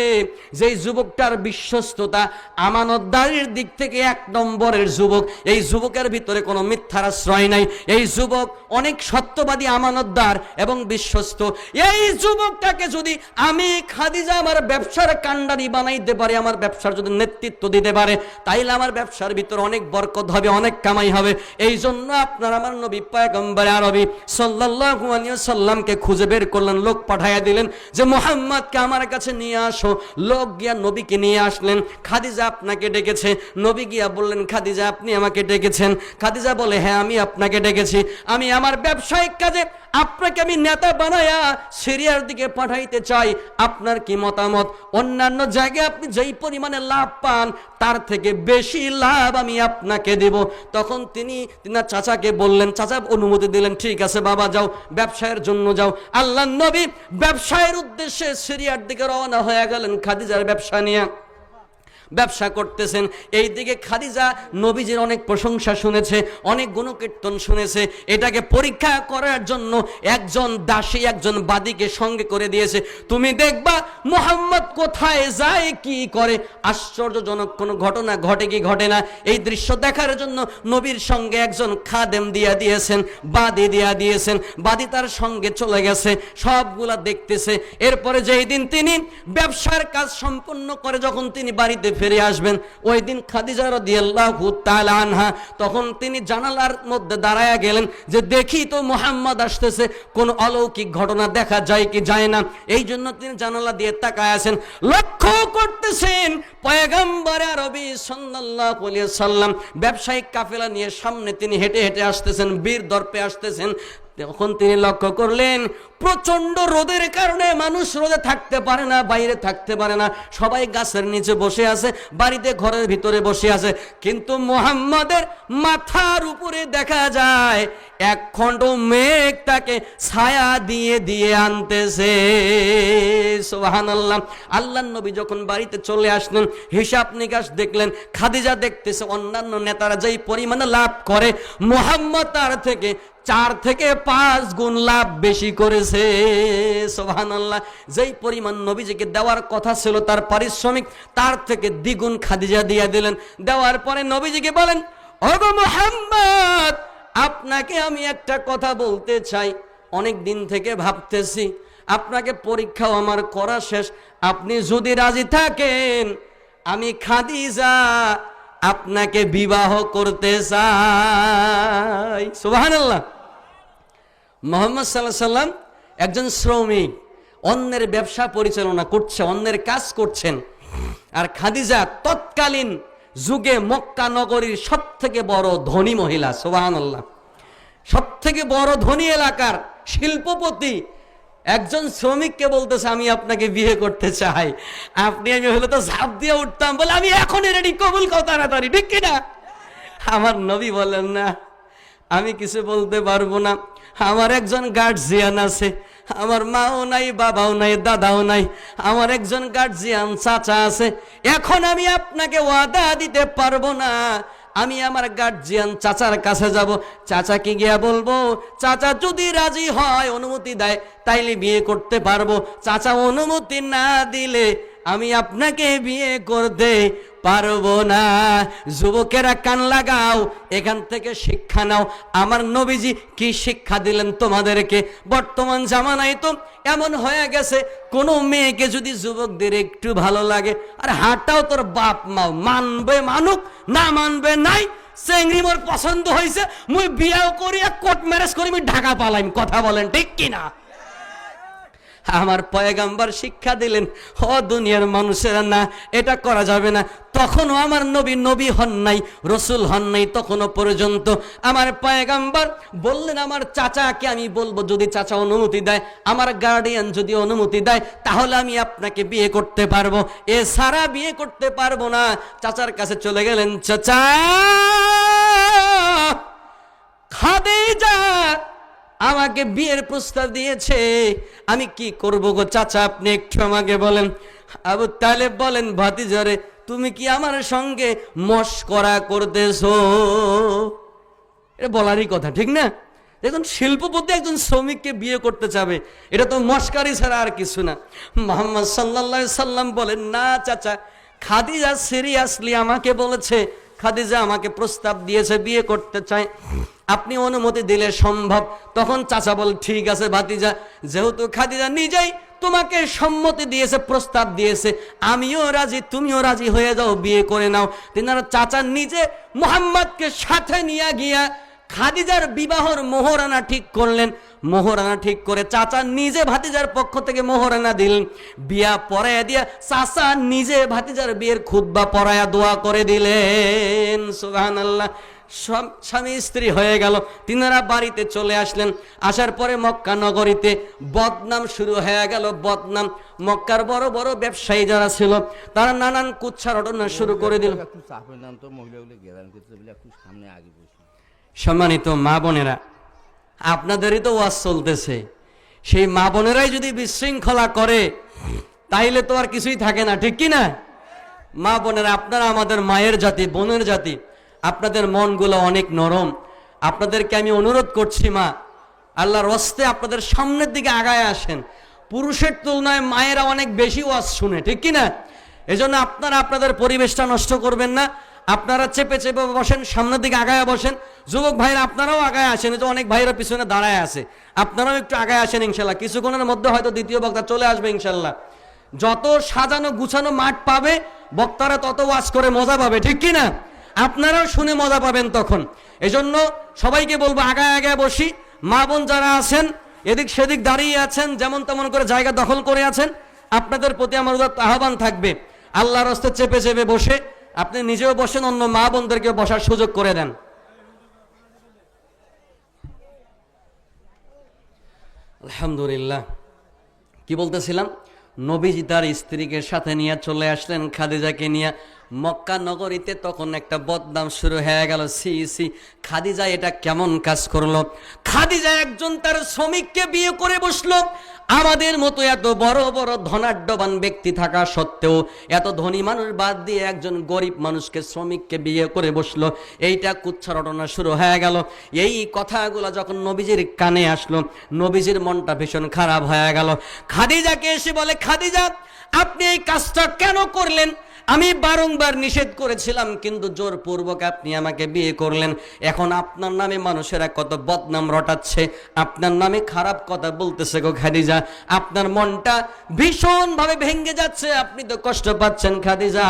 S1: যেই যুবকটার বিশ্বস্ততা আমানতদারির দিক থেকে 1 নম্বরের যুবক, এই যুবকের ভিতরে কোনো মিথ্যার আশ্রয় নাই, এই যুবক অনেক সত্যবাদী, আমানতদার এবং বিশ্বস্ত। এই যুবকটাকে যদি আমি খাদিজা আমার ব্যবসার কান্ডারি বানাইতে পারি, আমার ব্যবসার যদি নেতৃত্ব দিতে পারে, তাইলে আমার ব্যবসার ভিতরে অনেক বরকত হবে, অনেক কামাই হবে। এই জন্য আপনার আমার নবী পয়গম্বর আরবি সাল্লাল্লাহু আলাইহি ওয়াসাল্লামকে খুঁজে বের করলেন, লোক পাঠাইয়া দিলেন যে মুহাম্মদকে আমার কাছে নিয়ে আসো। লোক গিয়া নবীকে নিয়ে আসলেন। খাদিজা আপনাকে ডেকেছে। নবী গিয়া বললেন, খাদিজা আপনি আমাকে ডেকেছেন? খাদিজা বলে, হ্যাঁ আমি আপনাকে ডেকেছি। আমি আমার ব্যবসায়িক কাজে আপনাকে আমি নেতা বানায়া সিরিয়ার দিকে পাঠাইতে চাই। আপনার কি মতামত? অন্যান্য জায়গায় আপনি যেই পরিমাণে লাভ পান তার থেকে বেশি লাভ আমি আপনাকে দেব। তখন তিনি তিনার চাচাকে বললেন, চাচা অনুমতি দিলেন, ঠিক আছে বাবা যাও, ব্যবসায়ের জন্য যাও। আল্লাহর নবী ব্যবসায়ের উদ্দেশ্যে সিরিয়ার দিকে রওনা হয়ে গেলেন খাদিজার ব্যবসা নিয়ে। ব্যবসা করতেছেন। এইদিকে খাদিজা নবীজির অনেক প্রশংসা শুনেছে, অনেক গুণকীর্তন শুনেছে। এটাকে পরীক্ষা করার জন্য একজন দাসী, একজন বাদীকে সঙ্গে করে দিয়েছে। তুমি দেখবা মুহাম্মদ কোথায় যায়, কি করে, আশ্চর্যজনক কোনো ঘটনা ঘটে কি ঘটে না, এই দৃশ্য দেখার জন্য নবীর সঙ্গে একজন খাদেম দিয়া দিয়েছেন, বাদী দিয়া দিয়েছেন। বাদী তার সঙ্গে চলে গেছে, সবগুলা দেখতেছে। এরপরে যেই দিন তিনি ব্যবসার কাজ সম্পন্ন করে যখন তিনি বাড়িতে ফিরে আসবেন, ওই দিন খাদিজা রাদিয়াল্লাহু তাআলা আনহা তখন তিনি জানালার মধ্যে দাঁড়ায়া গেলেন যে দেখি তো মুহাম্মদ আসতেছে, কোন অলৌকিক ঘটনা দেখা যায় কি যায় না। এই জন্য তিনি জানালা দিয়ে তাকায় আছেন, লক্ষ্য করতেছেন পয়গম্বর আরবি সাল্লাল্লাহু আলাইহি সাল্লাম ব্যবসায়িক কাফেলা নিয়ে সামনে তিনি হেঁটে হেঁটে আসতেছেন, বীর দর্পে আসতেছেন। তখন তিনি লক্ষ্য করলেন প্রচন্ড রোদের কারণে মানুষ রোদে থাকতে পারে না, বাইরে থাকতে পারে না, সবাই গাছের নিচে বসে আছে, বাড়িতে ঘরের ভিতরে বসে আছে। কিন্তু মুহাম্মাদের মাথার উপরে দেখা যায় এক খণ্ড মেঘ তাকে ছায়া দিয়ে দিয়ে আনতেছে। সুবহানাল্লাহ। আল্লাহর নবী যখন বাড়িতে চলে আসলেন, হিসাব নিকাশ দেখলেন, খাদিজা দেখতেছে অন্যান্য নেতারা যেই পরিমাণে লাভ করে মুহাম্মদ তার থেকে 4 থেকে 5 গুণ লাভ বেশি করেছে। সুবহানাল্লাহ। যেই পরিমাণ নবীজিকে দেওয়ার কথা ছিল তার পারিশ্রমিক, তার থেকে দ্বিগুণ খাদিজা দিয়ে দিলেন। দেওয়ার পরে নবীজিকে বলেন, ওগো মুহাম্মদ, আপনাকে আমি একটা কথা বলতে চাই, অনেক দিন থেকে ভাবতেছি, আপনাকে পরীক্ষাও আমার করা শেষ, আপনি যদি রাজি থাকেন আমি খাদিজা আপনাকে বিবাহ করতে চাই। সুবহানাল্লাহ। মুহাম্মদ সাল্লাল্লাহু আলাইহি সাল্লাম একজন শ্রমিক, অন্যের ব্যবসা পরিচালনা করছে, অন্যের কাজ করছেন। আর খাদিজা তৎকালীন যুগে মক্কা নগরীর সবথেকে বড় ধনী মহিলা। সুবহানাল্লাহ। সবথেকে বড় ধনী এলাকার শিল্পপতি একজন শ্রমিককে বলতেছে আমি আপনাকে বিয়ে করতে চাই। আপনি আমি হলে তো ঝাঁপ দিয়ে উঠতাম, বলে আমি এখনই রেডি, কবুল কর তাড়াতাড়ি, ঠিক কিনা? আমার নবী বলেন না, আমি কিছু বলতে পারবো না, আমার একজন গার্জিয়ান আছে, আমার মাও নাই, বাবাও নাই, দাদাও নাই, আমার একজন গার্জিয়ান চাচা আছে। এখন আমি আপনাকে ওয়াদা দিতে পারবো না। আমি আমার গার্জিয়ান চাচার কাছে যাব, চাচাকে গিয়া বলবো, চাচা যদি রাজি হয়, অনুমতি দেয়, তাইলে বিয়ে করতে পারবো। চাচা অনুমতি না দিলে আমি আপনাকে বিয়ে করতে পারবো না। যুবকেরা কান লাগাও, এখান থেকে শিক্ষা নাও। আমার নবীজি কি শিক্ষা দিলেন তোমাদেরকে? বর্তমান জামানায় তো এমন হয়ে গেছে, কোনো মেয়েকে যদি যুবকদের একটু ভালো লাগে, আর হাঁটাও তোর বাপ মাও, মানবে মানুক, না মানবে নাই, চেংড়ি মোর পছন্দ হয়েছে, মুই বিয়াও করি, কোর্ট ম্যারেজ করি, মুই ঢাকা পালাইম। কথা বলেন ঠিক কিনা? আমার পয়গম্বর শিক্ষা দিলেন, ও দুনিয়ার মানুষেরা, না, এটা করা যাবে না। তখনও আমার নবী হন নাই, রসুল হন নাই, তখনও পর্যন্ত আমার পয়গম্বর বললেন আমার চাচাকে আমি বলবো, যদি চাচা অনুমতি দেয়, আমার গার্ডিয়ান যদি অনুমতি দেয়, তাহলে আমি আপনাকে বিয়ে করতে পারবো, এছাড়া বিয়ে করতে পারবো না। চাচার কাছে চলে গেলেন, চাচা, খাদিজা আমাকে বিয়ের প্রস্তাব দিয়েছে, আমি কি করব গো চাচা, আপনি একটু আমাকে বলেন। আবু তালেব বলেন, ভাতিজারে, তুমি কি আমার সঙ্গে মশকরা করতেছো? এটা বলারই কথা, ঠিক না? দেখুন শিল্পপতি একজন শ্রমিককে বিয়ে করতে চাবে, এটা তো মস্কারি ছাড়া আর কিছু না। মুহাম্মদ সাল্লাল্লাহু আলাইহি সাল্লাম বলেন, না চাচা, খাদিজা সিরিয়াসলি আমাকে বলেছে, খাদিজা আমাকে প্রস্তাব দিয়েছে, বিয়ে করতে চায়, আপনি অনুমতি দিলে সম্ভব। তখন চাচা বল, ঠিক আছে ভাতিজা, যেহেতু খাদিজা নিজেই তোমাকে সম্মতি দিয়েছে, প্রস্তাব দিয়েছে, আমিও রাজি, তুমিও রাজি হয়ে যাও, বিয়ে করে নাও। তিনারা চাচা নিজে মুহাম্মদকে সাথে নিয়ে গিয়া খাদিজার বিবাহর মোহরানা ঠিক করলেন। মোহরানা ঠিক করে চাচা নিজে ভাতিজার পক্ষ থেকে মোহরানা দিলেন, বিয়া পড়াইয়া দিয়া চাচা নিজে ভাতিজার বিয়ের খুতবা পড়াইয়া দোয়া করে দিলেন। সুবহানাল্লাহ। স্বামী স্ত্রী হয়ে গেল। তিনারা বাড়িতে চলে আসলেন। আসার পরে মক্কা নগরীতে বদনাম শুরু হয়ে গেল। বদনাম, মক্কার বড় বড় ব্যবসায়ী যারা ছিল তারা নানান কুৎসা রটনা শুরু করে দিল। সম্মানিত মা বোনেরা, আপনাদেরই তো ওয়াজ চলতেছে, সেই মা বোনেরাই যদি বিশৃঙ্খলা করে তাইলে তো আর কিছুই থাকে না, ঠিক কি না? মা বোনেরা, আপনারা আমাদের মায়ের জাতি, বোনের জাতি, আপনাদের মনগুলো অনেক নরম। আপনাদেরকে আমি অনুরোধ করছি, মা, আল্লাহর হস্তে আপনাদের সামনের দিকে আগায় আসেন। পুরুষের তুলনায় মায়েরা অনেক বেশি ওয়াজ শুনে, ঠিক কি না? এজন্য আপনারা আপনাদের পরিবেশটা নষ্ট করবেন না। আপনারা চেপে চেপে বসেন, সামনের দিকে আগায় বসেন। যুবক ভাইরা আপনারাও আগায় আসেন, এই যে অনেক ভাইরা পিছনে দাঁড়ায় আছে, আপনারাও একটু আগায় আসেন। ইনশাল্লাহ কিছুক্ষণের মধ্যে হয়তো দ্বিতীয় বক্তা চলে আসবে ইনশাল্লাহ। যত সাজানো গুছানো মাঠ পাবে বক্তারা তত ওয়াজ করে মজা পাবে, ঠিক কি না? আপনারাও শুনে মজা পাবেন তখন। এজন্য সবাইকে বলবো আগায় আগায় বসি। মা বোন যারা আছেন এদিক সেদিক দাঁড়িয়ে আছেন, যেমন তেমন করে জায়গা দখল করে আছেন, আপনাদের প্রতি আমার আহ্বান থাকবে, আল্লাহর হস্তে চেপে চেপে বসে আপনি নিজেও বসেন, অন্য মা বোনদেরকে বসার সুযোগ করে দেন। আলহামদুলিল্লাহ। কি বলতেছিলাম? নবীজি তার স্ত্রীকে সাথে নিয়ে চলে আসলেন, খাদিজাকে নিয়ে মক্কা নগরীতে। তখন একটা বদনাম শুরু হয়ে গেল, সি সি, খাদিজা এটা কেমন কাজ করলো? খাদিজা একজন তার শ্রমিককে বিয়ে করে বসলো। আমাদের মতো এত বড় বড় ধনাঢ্যবান ব্যক্তি থাকা সত্ত্বেও এত ধনী মানুষ বাদ দিয়ে একজন গরিব মানুষকে, শ্রমিককে বিয়ে করে বসলো। এইটা কুৎসা রটনা শুরু হয়ে গেল। এই কথাগুলো যখন নবীজির কানে আসলো, নবীজির মনটা ভীষণ খারাপ হয়ে গেল। খাদিজাকে এসে বলে, খাদিজা, আপনি এই কাজটা কেন করলেন? আমি বারংবার নিষেধ করেছিলাম, কিন্তু জোরপূর্বক আপনি আমাকে বিয়ে করলেন। এখন আপনার নামে মানুষেরা কত বদনাম রটাচ্ছে, আপনার নামে খারাপ কথা বলতেছে গো খাদিজা। আপনার মনটা ভীষণ ভাবে ভেঙে যাচ্ছে, আপনি তো কষ্ট পাচ্ছেন খাদিজা।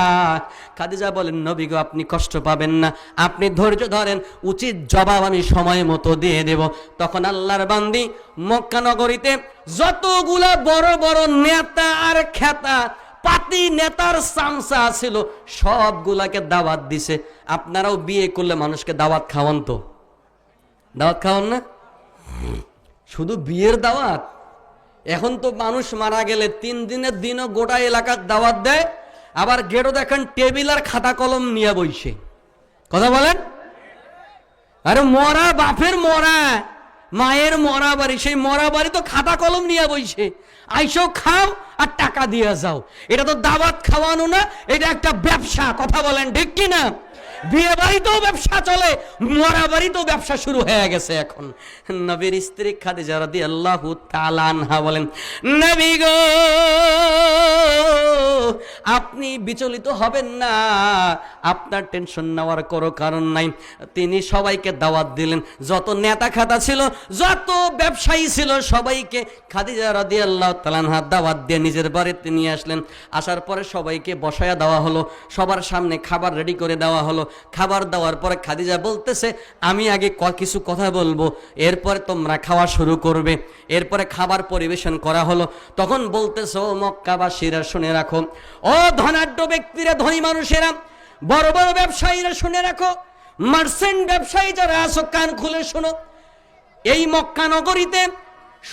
S1: খাদিজা বলেন, নবী গো, আপনি কষ্ট পাবেন না, আপনি ধৈর্য ধরেন, উচিত জবাব আমি সময় মতো দিয়ে দেব। তখন আল্লাহর বান্দি মক্কা নগরীতে যতগুলা বড় বড় নেতা আর খ্যাতা পাতি নেতার চামচা ছিল সবগুলাকে দাওয়াত দিছে। আপনারাও বিয়ে করলে মানুষকে দাওয়াত খাওয়ান, তো দাওয়াত খাওয়ান না? শুধু বিয়ের দাওয়াত? এখন তো মানুষ মারা গেলে 3 দিনের দিনও গোটা এলাকার দাওয়াত দেয়, আবার গেটও দেখেন টেবিল আর খাতা কলম নিয়ে বইছে। কথা বলেন? আরে মরা বাপের মরা, মায়ের মরা বাড়ি, সেই মরা বাড়ি তো খাতা কলম নিয়ে বইছে। আইসো, খাও আর টাকা দিয়ে যাও। এটা তো দাওয়াত খাওয়ানো না, এটা একটা ব্যবসা। কথা বলেন ঠিক কি না? বিয়ে বাড়িতেও ব্যবসা চলে, মরা বাড়িতেও ব্যবসা শুরু হয়ে গেছে এখন। নবীর স্ত্রী খাদিজা রাদিয়াল্লাহু তাআলা আনহা বলেন, নবী গো, আপনি বিচলিত হবেন না, আপনার টেনশন নেওয়ার কোনো কারণ নাই। তিনি সবাইকে দাওয়াত দিলেন, যত নেতা খাতা ছিল, যত ব্যবসায়ী ছিল, সবাইকে খাদিজা রাদিয়াল্লাহু তাআলা আনহা দাওয়াত দিয়ে নিজের বাড়িতে নিয়ে আসলেন। আসার পরে সবাইকে বসায়া দেওয়া হলো, সবার সামনে খাবার রেডি করে দেওয়া হলো। খাবার দেওয়ার পরে খাদিজা বলতেছে, আমি আগে কিছু কথা বলবো, এরপরে তোমরা খাওয়া শুরু করবে। এরপরে খাবার পরিবেশন করা হলো। তখন বলতেছে, ও মক্কাবাসীরা শুনে রাখো, ও ধনাঢ্য ব্যক্তিরা, ধনী মানুষেরা, বড় বড় ব্যবসায়ীরা শুনে রাখো, মার্চেন্ট ব্যবসায়ী যারা আছো কান খুলে শোনো। এই মক্কা নগরীতে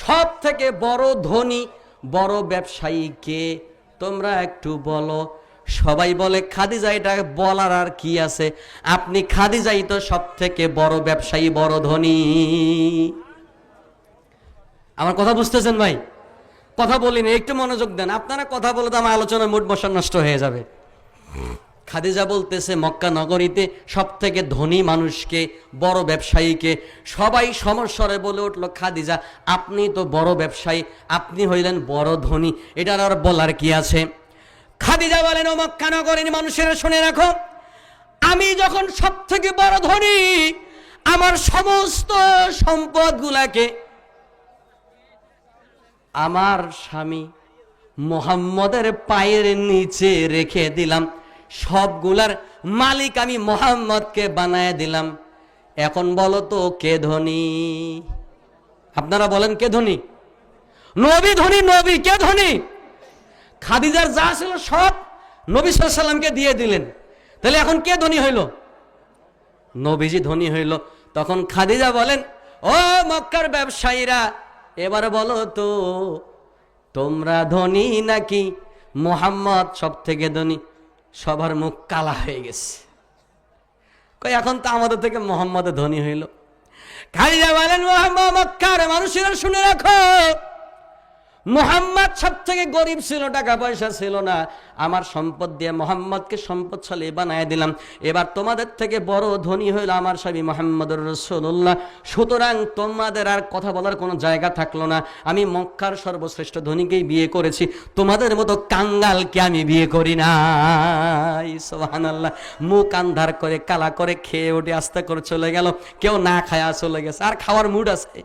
S1: সব থেকে বড় ধনী বড় ব্যবসায়ী কে? তোমরা একটু বলো। সবাই বলে, খাদিজা। এটা বলার আর কি আছে? আপনি খাদিজাই তো সব থেকে বড় ব্যবসায়ী, বড় ধনী। আমার কথা বুঝতেছেন ভাই? কথা বলিনি, একটু মনোযোগ দেন। আপনারা কথা বলে তো আমার আলোচনার মুড বসা নষ্ট হয়ে যাবে। খাদিজা বলতেছে মক্কা নগরীতে সব থেকে ধনী মানুষকে, বড় ব্যবসায়ীকে, সবাই সমস্বরে বলে উঠল, খাদিজা আপনি তো বড় ব্যবসায়ী, আপনি হইলেন বড় ধনী, এটার আর বলার কি আছে? খাদিজা বলেন, ও মক্কা নগরীর মানুষেরা শুনে রাখো, আমি যখন সব থেকে বড় ধনী, আমার সমস্ত সম্পদগুলাকে আমার স্বামী মুহাম্মদের পায়ের নিচে রেখে দিলাম, সবগুলার মালিক আমি মুহাম্মদকে বানায় দিলাম। এখন বলো তো কে ধনী? আপনারা বলেন কে ধনী? নবী ধনী। নবী কে ধনী? খাদিজার যা ছিল সব নবী সাল্লাল্লাহু আলাইহি সাল্লামকে দিয়ে দিলেন। তাহলে এখন কে ধনী হইল? নবীজি ধনী হইল। তখন খাদিজা বলেন, ও মক্কার ব্যবসায়ীরা, এবার বলো তো তোমরা ধনী নাকি মুহাম্মদ সব থেকে ধনী? সবার মুখ কালা হয়ে গেছে। কই এখন তো আমাদের থেকে মুহাম্মদ ধনী হইল। খাদিজা বলেন, মুহাম্মদ, মক্কার মানুষেরা শুনে রাখো, মুহাম্মদ সব থেকে গরিব ছিল, টাকা পয়সা ছিল না, আমার সম্পদ দিয়ে মুহাম্মদকে সম্পদশালী বানায় দিলাম। এবার তোমাদের থেকে বড় ধনী হইল আমার স্বামী মুহাম্মদুর রাসূলুল্লাহ। সুতরাং তোমাদের আর কথা বলার কোনো জায়গা থাকলো না। আমি মক্কার সর্বশ্রেষ্ঠ ধনীকেই বিয়ে করেছি, তোমাদের মতো কাঙ্গালকে আমি বিয়ে করি নাই। সুবহানাল্লাহ। মুখ আন্ধার করে কালা করে খেয়ে উঠে আস্তে করে চলে গেল। কেউ না খায়া চলে গেছে, আর খাওয়ার মুড আছে,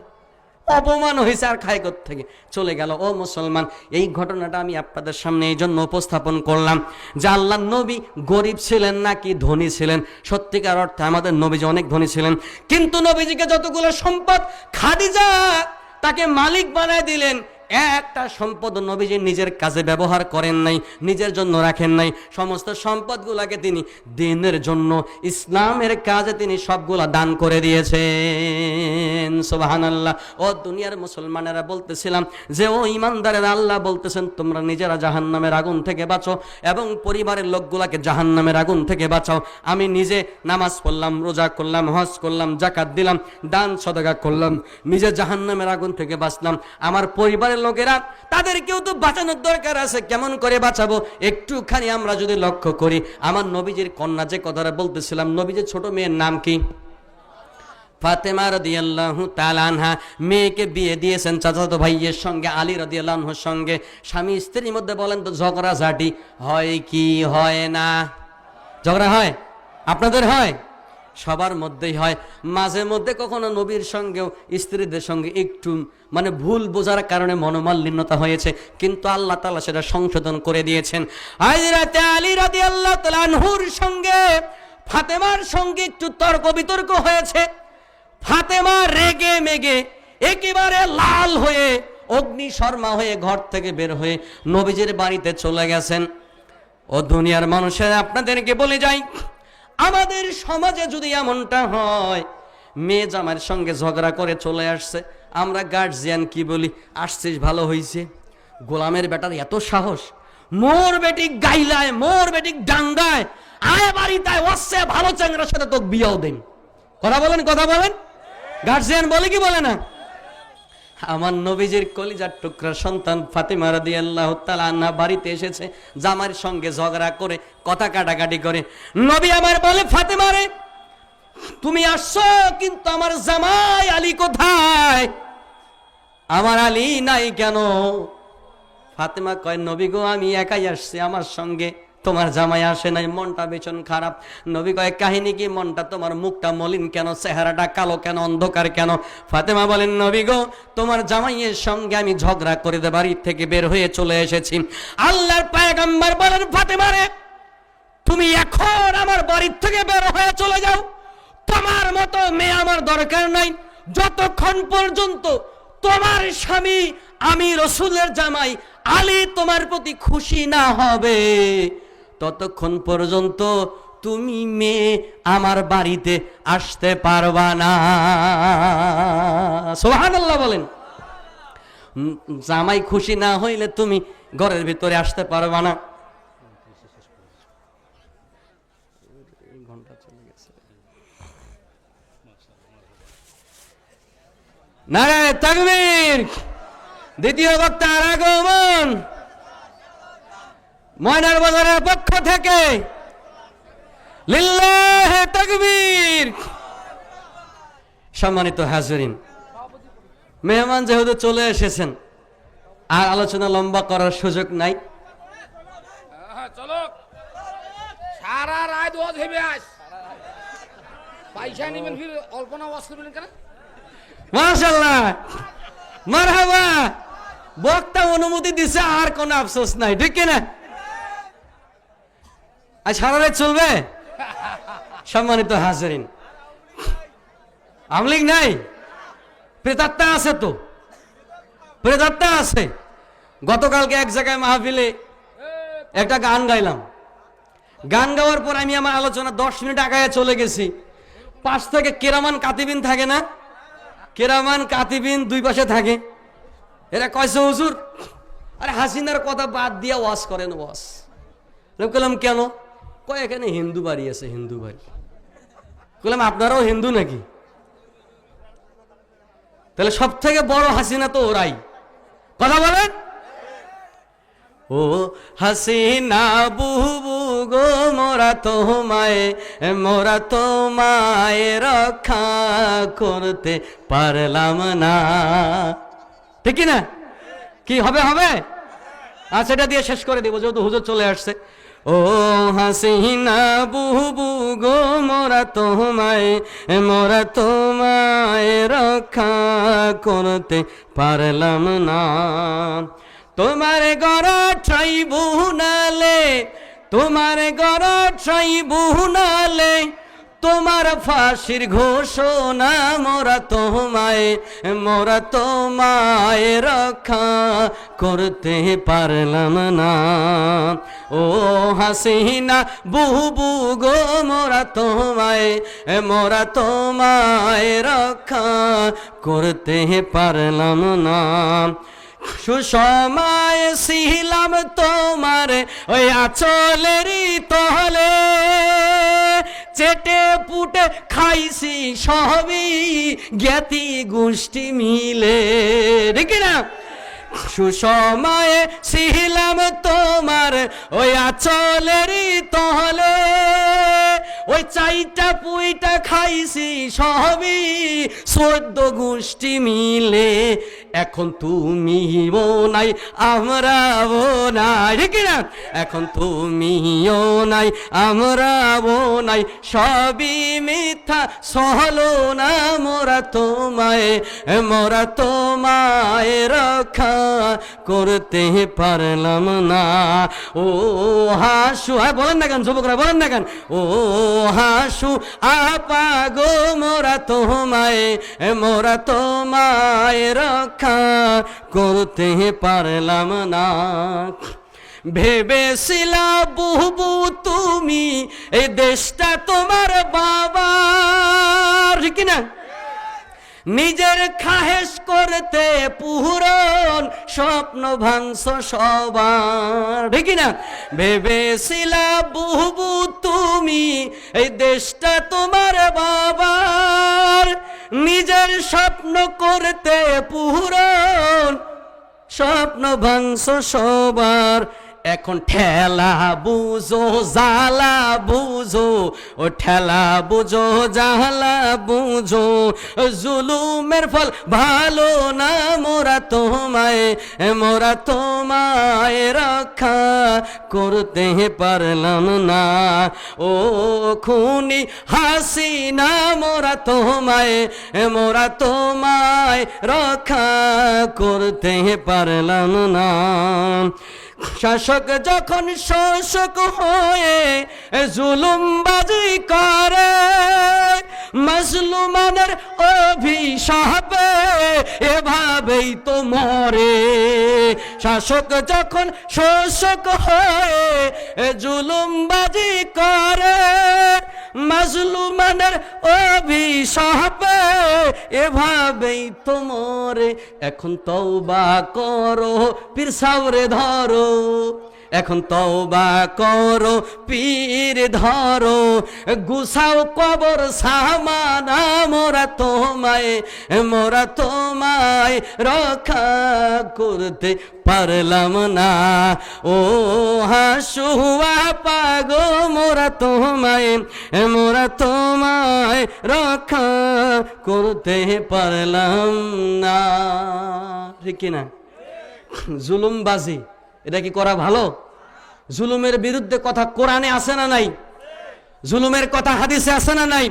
S1: অপমান হয়েছে, আর খায় থেকে চলে গেল। ও মুসলমান, এই ঘটনাটা আমি আপনাদের সামনে এই জন্য উপস্থাপন করলাম যে আল্লাহর নবী গরিব ছিলেন নাকি ধনী ছিলেন? সত্যিকার অর্থে আমাদের নবীজি অনেক ধনী ছিলেন, কিন্তু নবীজিকে যতগুলো সম্পদ খাদিজা তাকে মালিক বানায় দিলেন, একটা সম্পদ নবীজি নিজের কাজে ব্যবহার করেন নাই, নিজের জন্য রাখেন নাই। সমস্ত সম্পদগুলাকে তিনি দিনের জন্য, ইসলামের কাজে তিনি সবগুলা দান করে দিয়েছেন। সুবহানাল্লাহ। ও দুনিয়ার মুসলমানেরা, বলতেছিলাম যে ও ইমানদারের, আল্লাহ বলতেছেন তোমরা নিজেরা জাহান্নামের আগুন থেকে বাঁচো এবং পরিবারের লোকগুলাকে জাহান্নামের আগুন থেকে বাঁচাও। আমি নিজে নামাজ পড়লাম, রোজা করলাম, হজ করলাম, যাকাত দিলাম, দান সদকা করলাম, নিজে জাহান্নামের আগুন থেকে বাঁচলাম। আমার পরিবারের লোকেরা, তাদেরকেও তো বাঁচানোর দরকার আছে। কেমন করে বাঁচাবো একটুখানি আমরা যদি লক্ষ্য করি। আমার নবীজির কন্যা, যে কথাটা বলতেছিলাম, নবীজির ছোট মেয়ের নাম কি? ফাতেমা রাদিয়াল্লাহু তাআলা আনহা। মেয়েকে বিয়ে দিয়েছেন চাচাতো ভাইয়ের সঙ্গে, আলী রাদিয়াল্লাহু আনহুর সঙ্গে। স্বামী স্ত্রীর মধ্যে বলেন তো ঝগড়াঝাটি হয় কি হয় না? ঝগড়া হয়? আপনাদের হয়? সবার মধ্যেই হয়। মাঝে মধ্যে কখনো নবীর সঙ্গেও স্ত্রীদের সঙ্গে একটু ভুল বোঝার কারণে মনোমালিন্যতা হয়েছে, কিন্তু আল্লাহ তাআলা সেটা সংশোধন করে দিয়েছেন। হযরত আলী রাদিয়াল্লাহু তাআলা আনহুর সঙ্গে ফাতেমার সঙ্গে একটু তর্ক বিতর্ক হয়েছে। ফাতেমা রেগে মেগে একেবারে লাল হয়ে, অগ্নিশর্মা হয়ে ঘর থেকে বের হয়ে নবীজির বাড়িতে চলে গেছেন। ও দুনিয়ার মানুষের, আপনাদেরকে বলে যাই, আমাদের সমাজে যদি এমনটা হয়, মেয়ে জামাইয়ের সঙ্গে ঝগড়া করে চলে আসছে, আমরা গার্জিয়ান কি বলি? আসছিস ভালো হইছে। গোলামের বেটার এত সাহস, মোর বেটি গাইলায়, মোর বেটি ডাঙ্গায়, আয় বাড়িতে ওয়াসে ভালো চ্যাংরার সাথে তোকে বিয়াও দেন। কথা বলেন, কথা বলেন। গার্জিয়ান বলে কি বলে না? আমার নবীজির কলিজার টুকরা সন্তান ফাতেমা রাদিয়াল্লাহু তাআলা আনহা বাড়িতে এসেছে, জামাইয়ের সঙ্গে ঝগড়া করে, কথা কাটাকাটি করে। নবী আমার বলে, ফাতেমা রে, তুমি আসছো, কিন্তু আমার জামাই আলী কোথায়? আমার আলী নাই কেন? ফাতেমা কয়, নবী গো, আমি একাই আসছি, আমার সঙ্গে তোমার জামাই আসে নাই, মনটা ভীষণ খারাপ। নবী কয়, কাহিনী কি? মনটা তোমার, মুখটা মলিন কেন, চেহারাটা কালো কেন, অন্ধকার কেন? ফাতেমা বলেন, নবী গো, তোমার জামাইয়ের সঙ্গে আমি ঝগড়া করে বাড়ি থেকে বের হয়ে চলে এসেছি। আল্লাহর পয়গম্বর বলেন, ফাতেমা রে, তুমি এখন আমার বাড়ি থেকে বের হয়ে চলে যাও, তোমার মতো মেয়ে আমার দরকার নাই। যতক্ষণ পর্যন্ত তোমার স্বামী, আমি রাসূলের জামাই আলী, তোমার প্রতি খুশি না হবে, ততক্ষণ পর্যন্ত তুমি মেয়ে আমার বাড়িতে আসতে পারবা না। সুবহানাল্লাহ বলেন। জামাই খুশি না হইলে তুমি ঘরের ভিতরে আসতে পারবা না। নারায়ে তাকবীর। দ্বিতীয় বক্তার আগমন। ময়নার বাজারের পক্ষ থেকে লিল্লাহে তাকবীর। সম্মানিত হাজিরিন, মেহমান যেহেতু চলে এসেছেন, আর আলোচনা লম্বা করার সুযোগ নাই।
S2: চলো সারা রাত ওয়াজ হবে আজ, পয়সা নেবেন ফির অল্পনা ওয়াজ করবেন কেন?
S1: মাশাআল্লাহ, মারহাবা। বক্তা অনুমতি দিছে, আর কোনো আফসোস নাই, ঠিক কিনা? আজ সারা রাত চলবে। সম্মানিত হাজিরিন, আমলিক নাই, প্রেতাত্মা আছে তো, প্রেতাত্মা আছে। গতকালকে এক জায়গায় মাহফিলে একটা গান গাইলাম। গান গাওয়ার পর আমি আমার আলোচনা 10 মিনিট আগায় চলে গেছি। পাশ থেকে কেরামান কাতিবিন থাকে না, কেরামান কাতিবিন দুই পাশে থাকে। এরা কয়ছে হুজুর, আরে হাসিনার কথা বাদ দিয়া ওয়াজ করেন ওয়াজ। বললাম কেন? কয় এখানে হিন্দু বাড়ি আছে, হিন্দু বাড়ি। বললাম আপনারাও হিন্দু নাকি? তাহলে সব থেকে বড় হাসিনা তো ওরাই। কথা বলেন। ও হাসিনা বুবু গো, মোরা তোমায় রক্ষা করতে পারলাম না। ঠিক না? কি হবে? হবে। আচ্ছা, এটা দিয়ে শেষ করে দেবো যেহেতু হুজুর চলে আসছে। ও হাসিনা বুবু গো, মোরা তোমায় রক্ষা করতে পারলাম না। তোমার গড় ট্রাইব্যুনালে, তোমার গড় ট্রাইব্যুনালে তোমার ফাঁসির ঘোষণা। মোরা তোমায় রক্ষা করতে পারলাম না। ও হাসিনা বুবু গো, মোরা তোমায় রক্ষা করতে পারলাম না। সুসময় ছিলাম তোমার ওই আঁচলেরই তলে, চেটে পুটে খাইছি সবই জ্ঞাতি গোষ্ঠী মিলে। ঠিক না? সুসময়ে ছিলাম তোমার ওই আঁচলেরই তলে, ওই চাইটা পুইটা খাইছি সবই 14 গোষ্ঠী মিলে। এখন তুমিও নাই, আমরাও নাই। ঠিক না? এখন তুমিও নাই, আমরাও নাই, সবই মিথ্যা ছলনা। মোরা তোমায় রক্ষা করতে পারলাম না। ও হাসু, বলেন না কেন যুবকরা, বলেন না কেন? ও হাসু আপা গো, মোরা তোমায় রক্ষা করতে পারলাম না। ভেবেছিলাম বুবু তুমি এই দেশটা তোমার বাবার। ঠিক না? নিজের খাহেশ করতে পূরণ স্বপ্ন ভাঙছ সবার। ঠিক না? ভেবেছিলাম বুবু তুমি এই দেশটা তোমার বাবার, নিজের স্বপ্ন করতে পূরণ স্বপ্ন ভাঙছ সবার। এখন ঠেলা বুঝো জালা বুঝো, ও ঠেলা বুঝো জালা বুঝো, জুলুমের ফল ভালো না। মোরা তোমায় রক্ষা করতে পারলাম না। ও খুনি হাসিনা, মোরা তোমায় রক্ষা করতে পারলাম না। শাসক যখন শোষক হয়ে জুলুমবাজি করে, মাজলুমানের অভিশাপে এভাবেই তো মরে। শাসক যখন শোষক হয়ে জুলুমবাজি করে, মাজলুমানের অভিশাপে এভাবেই তো মরে। এখন তওবা করো, পীর সাউরে ধরো। এখন তওবা করো, পীর ধরো, গুছাও কবর সামানা। মোরা তোমায় রক্ষা করতে পারলাম না। ও হাসুয়া পাগো মোরা তোমায় রক্ষা করতে পারলাম না। ঠিক কিনা? জুলুমবাজি এটা কি করা ভালো? জুলুমের বিরুদ্ধে কথা কোরআনে আছে না নাই? জুলুমের কথা হাদিসে আছে না নাই?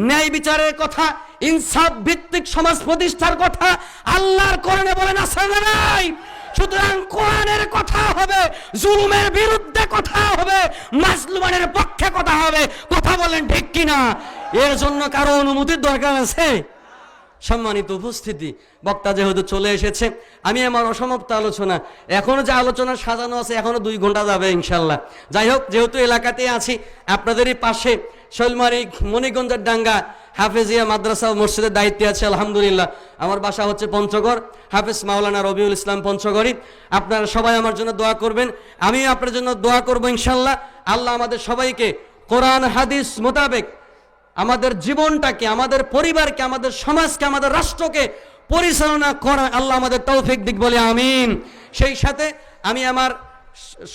S1: ন্যায় বিচারের কথা, ইনসাফ ভিত্তিক সমাজ প্রতিষ্ঠার কথা আল্লাহর কোরআনে বলেন আছে না নাই? সুতরাং কোরআনের কথা হবে, জুলুমের বিরুদ্ধে কথা হবে, মাজলুমের পক্ষে কথা হবে। কথা বলেন ঠিক কিনা? এর জন্য কারো অনুমতির দরকার আছে? সম্মানিত উপস্থিতি, বক্তা যেহেতু চলে এসেছে, আমি আমার অসমাপ্ত আলোচনা, এখনো যে আলোচনা সাজানো আছে এখনো 2 ঘন্টা যাবে ইনশাল্লাহ। যাই হোক, যেহেতু এলাকাতে আছি, আপনাদেরই পাশে শৈলমারি মণিগঞ্জের ডাঙ্গা হাফেজিয়া মাদ্রাসা ও মসজিদের দায়িত্বে আছে আলহামদুলিল্লাহ। আমার বাসা হচ্ছে পঞ্চগড়, হাফেজ মাওলানা রবিউল ইসলাম পঞ্চগড়ি। আপনারা সবাই আমার জন্য দোয়া করবেন, আমি আপনার জন্য দোয়া করবো ইনশাল্লাহ। আল্লাহ আমাদের সবাইকে কোরআন হাদিস মোতাবেক আমাদের জীবনটাকে, আমাদের পরিবারকে, আমাদের সমাজকে, আমাদের রাষ্ট্রকে পরিচালনা করা আল্লাহ আমাদের তৌফিক দিক বলে আমিন। সেই সাথে আমি আমার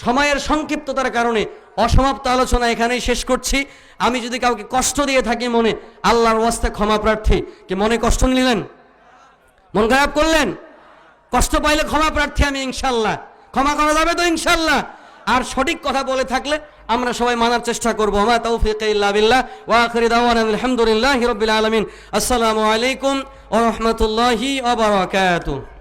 S1: সময়ের সংক্ষিপ্ততার কারণে অসমাপ্ত আলোচনা এখানেই শেষ করছি। আমি যদি কাউকে কষ্ট দিয়ে থাকি মনে, আল্লাহর ওয়াস্তে ক্ষমা প্রার্থী। কি মনে কষ্ট নিলেন? মন খারাপ করলেন? কষ্ট পাইলে ক্ষমা প্রার্থী আমি ইনশাল্লাহ। ক্ষমা করা যাবে তো ইনশাল্লাহ? আর সঠিক কথা বলে থাকলে আমরা সবাই মানার চেষ্টা করবো। মা তৌফিক ইল্লা বিল্লাহ ওয়া আখিরু দাওয়ানা আলহামদুলিল্লাহি রাব্বিল আলামিন। আসসালামু আলাইকুম ওয়া রাহমাতুল্লাহি ওয়া বারাকাতুহু।